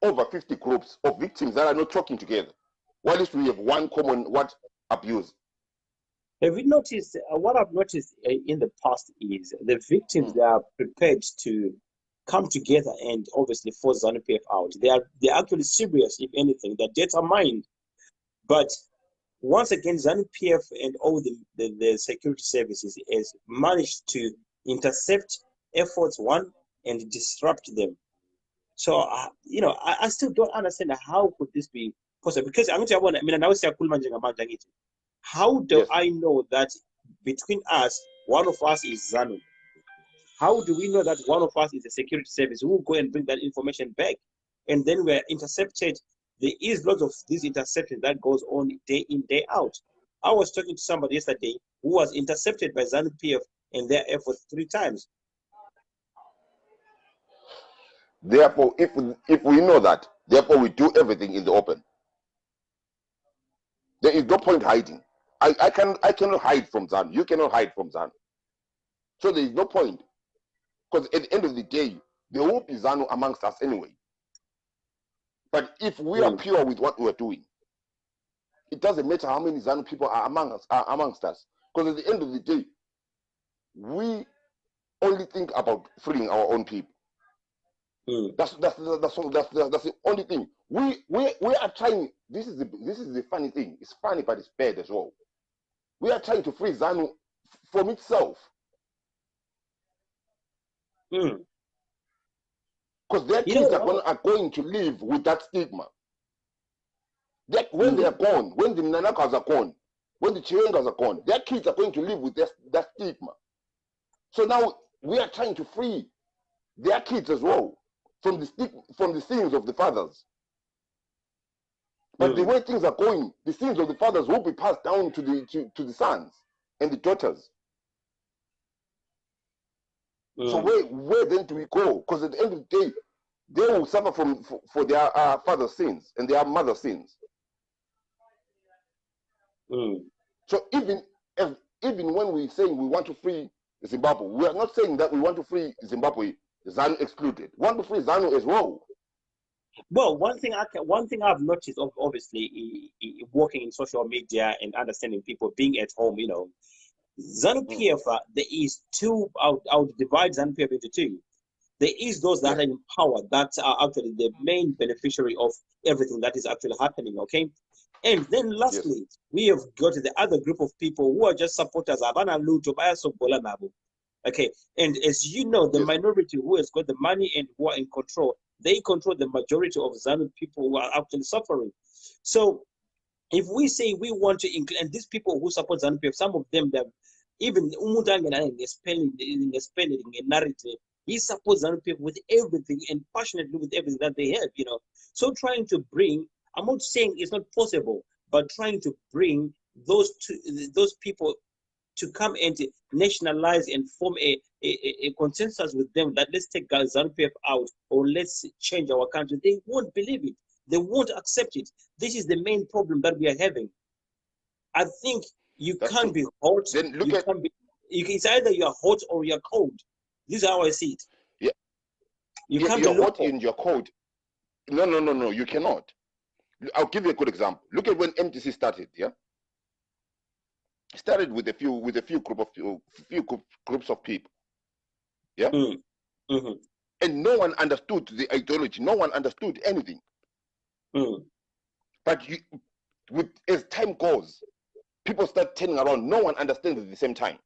over 50 groups of victims that are not talking together. While we have one common abuse. Have you noticed, what I've noticed in the past is the victims, they are prepared to come together and obviously force ZANU-PF out. They're actually serious, if anything. They're determined. But once again, ZANU-PF and all the security services has managed to intercept efforts, one, and disrupt them. So, I still don't understand how could this be possible. Because I'm going to how do I know that between us, one of us is ZANU? How do we know that one of us is a security service? Who will go and bring that information back? And then we're intercepted. There is lots of these interceptions that goes on day in, day out. I was talking to somebody yesterday who was intercepted by ZANU-PF and their efforts 3 times. Therefore, if we know that, therefore we do everything in the open. There is no point hiding. I cannot hide from ZANU. You cannot hide from ZANU. So there is no point. Because at the end of the day, there will be ZANU amongst us anyway. But if we are pure with what we are doing, it doesn't matter how many ZANU people are amongst us. Because at the end of the day, we only think about freeing our own people. That's the only thing. We are trying. This is the funny thing. It's funny, but it's bad as well. We are trying to free ZANU from itself. Because their kids are going to live with that stigma. That when they are gone, when the Nanakas are gone, when the Chirengas are gone, their kids are going to live with that stigma. So now we are trying to free their kids as well from the sins of the fathers. But the way things are going, the sins of the fathers will be passed down to the sons and the daughters. So where then do we go? Because at the end of the day, they will suffer for their father's sins and their mother's sins. So even when we say we want to free Zimbabwe, we are not saying that we want to free Zimbabwe, ZANU excluded. We want to free ZANU as well. Well, one thing I've noticed, obviously, working in social media and understanding people being at home, ZANU-PF, there is two. I would divide ZANU-PF into 2. There is those that are in power that are actually the main beneficiary of everything that is actually happening. Okay, and then lastly, we have got the other group of people who are just supporters. Okay, and as you know, the minority who has got the money and who are in control, they control the majority of ZANU people who are actually suffering. So if we say we want to include, and these people who support ZANU-PF, some of them, even spending a narrative, he supports ZANU-PF with everything and passionately with everything that they have, So trying to bring, I'm not saying it's not possible, but trying to bring those people to come and nationalize and form a consensus with them that let's take ZANU-PF out or let's change our country. They won't believe it. They won't accept it. This is the main problem that we are having. I think you can't be hot. Then it's either you're hot or you're cold. This is how I see it. Yeah. You can't be hot and you're cold. No, you cannot. I'll give you a good example. Look at when MTC started, It started with a few groups of people. Yeah? And no one understood the ideology, no one understood anything. But as time goes, people start turning around, no one understands at the same time.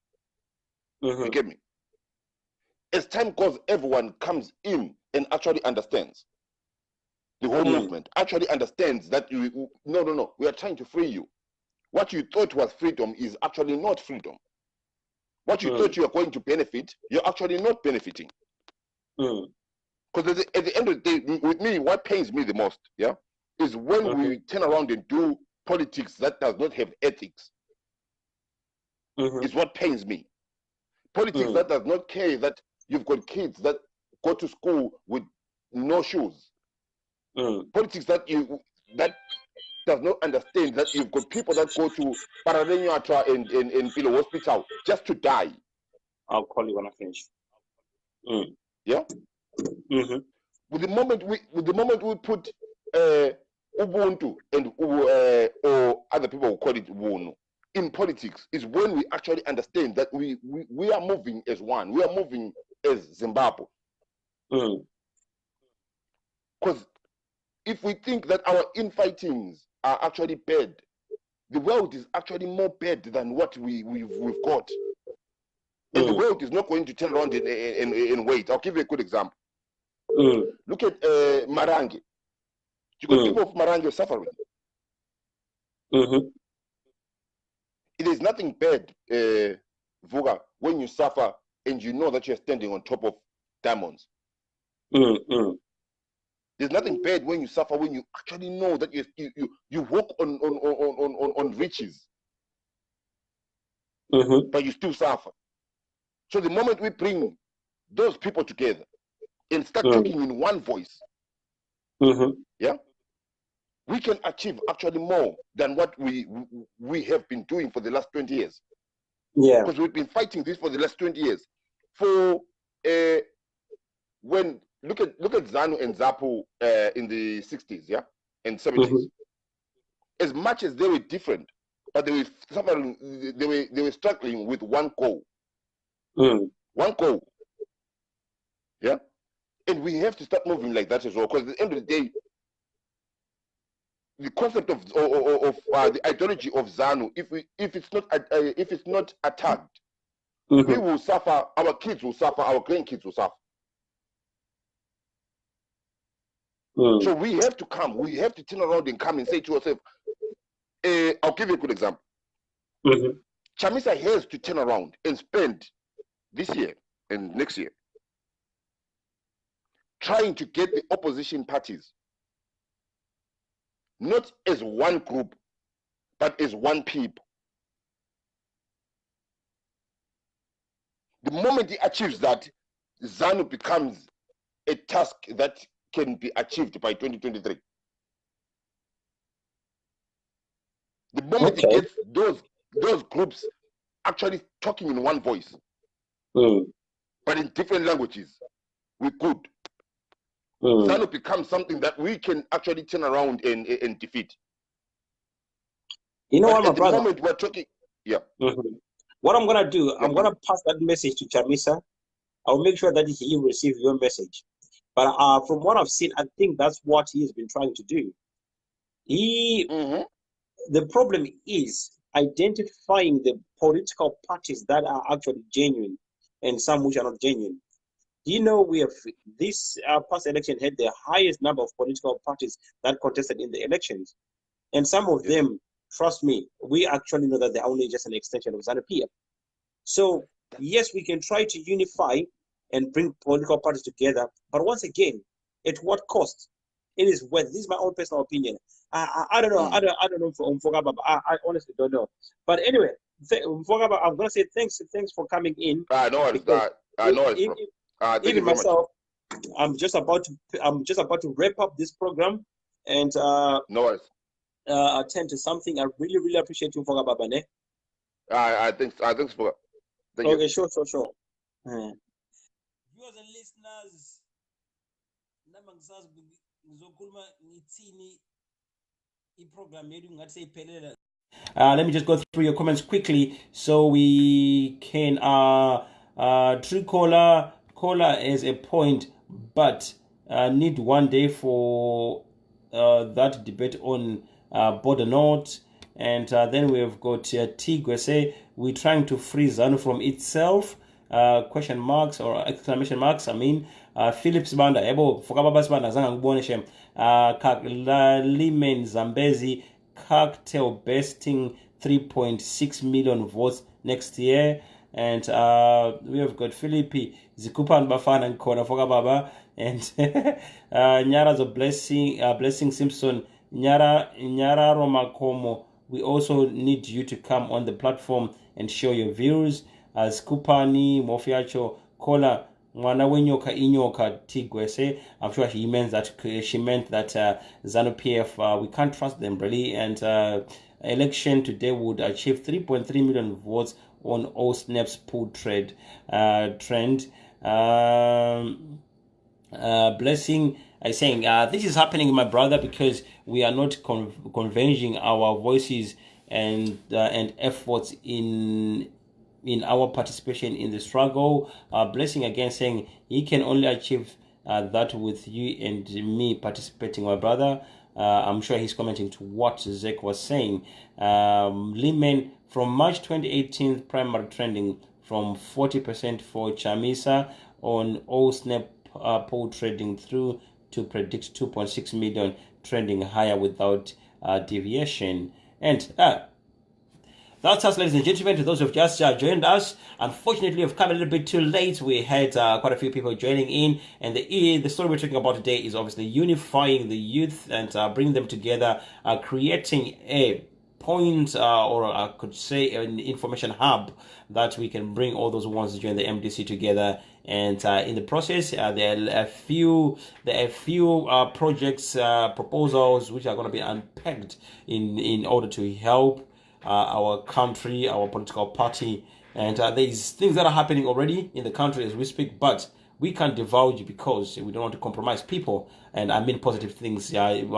You get me? As time goes, everyone comes in and actually understands. The whole movement actually understands that no, we are trying to free you. What you thought was freedom is actually not freedom. What you thought you are going to benefit, you're actually not benefiting. Because at the end of the day, with me, what pains me the most, is when we turn around and do politics that does not have ethics. Is what pains me. Politics that does not care that you've got kids that go to school with no shoes. Politics that does not understand that you've got people that go to Paradenyatra and Philo Hospital just to die. I'll call you when I finish. Yeah. With the moment we put Ubuntu and or other people will call it Ubuntu, in politics is when we actually understand that we are moving as one. We are moving as Zimbabwe. Because if we think that our infightings are actually bad, the world is actually more bad than what we've got. And the world is not going to turn around and wait. I'll give you a good example. Look at Marange. You got people of Marange suffering. It is nothing bad, Vuga, when you suffer and you know that you're standing on top of diamonds. There's nothing bad when you suffer when you actually know that you walk on riches, but you still suffer. So the moment we bring those people together and start talking in one voice, yeah, we can achieve actually more than what we have been doing for the last 20 years. Yeah, because we've been fighting this for the last 20 years. For when look at ZANU and ZAPU in the 60s, yeah, and 70s. As much as they were different, but they were suffering, they were struggling with one goal. One goal. Yeah, and we have to start moving like that as well. Because at the end of the day, the concept of the ideology of ZANU, if it's not attacked, we will suffer. Our kids will suffer. Our grandkids will suffer. So we have to come. We have to turn around and come and say to ourselves. I'll give you a good example. Chamisa has to turn around and spend this year and next year trying to get the opposition parties not as one group, but as one people. The moment he achieves that, ZANU becomes a task that can be achieved by 2023. The moment he gets those groups actually talking in one voice, but in different languages, we could. ZANU becomes something that we can actually turn around and defeat. You know what, my At the brother? moment we're talking, yeah. What I'm gonna do, I'm gonna pass that message to Chamisa. I'll make sure that he will receive your message. But from what I've seen, I think that's what he has been trying to do. The problem is identifying the political parties that are actually genuine and some which are not genuine. You know, we have this past election had the highest number of political parties that contested in the elections, and some of them, trust me, we actually know that they're only just an extension of ZANU-PF. So yes, we can try to unify and bring political parties together, but once again, at what cost? It is worth. This is my own personal opinion. I don't know. I don't know for Mfogaba. I honestly don't know. But anyway, Mfogaba, I'm gonna say thanks for coming in. I know it's that. I know it's even myself. I'm just about to wrap up this program and attend to something. I really appreciate you, Mfogaba Bane. I think so. Thank you. Sure. Viewers and listeners, let me just go through your comments quickly so we can True caller has a point, but need one day for that debate on border note. And then we've got Tigwe say we're trying to free ZANU from itself, question marks or exclamation marks. I mean, Philips Banda ebo fokababa banda zanga kuboneshe Limen Zambezi cocktail besting 3.6 million votes next year. And we have got Philippi Zikupan Bafana and Kona Fogababa and Nyara's a blessing Simpson Nyara Romakomo. We also need you to come on the platform and show your views. As Kupani Mofiacho Kola Mwana Wenyoka Inyoka Tigwese. I'm sure she meant that ZANU-PF we can't trust them really, and election today would achieve 3.3 million votes on all snaps pool trend. Blessing is saying this is happening, my brother, because we are not converging our voices and efforts in our participation in the struggle. Blessing again saying he can only achieve that with you and me participating, my brother. I'm sure he's commenting to what Zek was saying. Lehman, from March 2018 primary trending from 40% for Chamisa on all snap poll trading through to predict 2.6 million trending higher without deviation. And that's us, ladies and gentlemen. To those who have just joined us, unfortunately, we've come a little bit too late. We had quite a few people joining in, and the story we're talking about today is obviously unifying the youth and bringing them together, creating a point, or I could say an information hub that we can bring all those ones to join the MDC together. And in the process, there are a few projects, proposals which are going to be unpacked in order to help our country, our political party, and there's things that are happening already in the country as we speak, but we can't divulge because we don't want to compromise people. And I mean positive things. And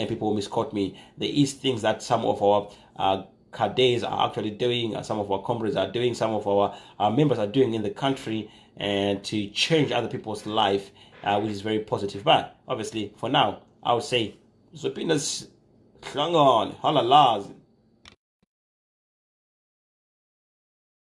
people misquote me. There is things that some of our cadets are actually doing, and some of our comrades are doing, some of our members are doing in the country, and to change other people's life, which is very positive. But obviously, for now, I would say Zopina's Hang on, halalas.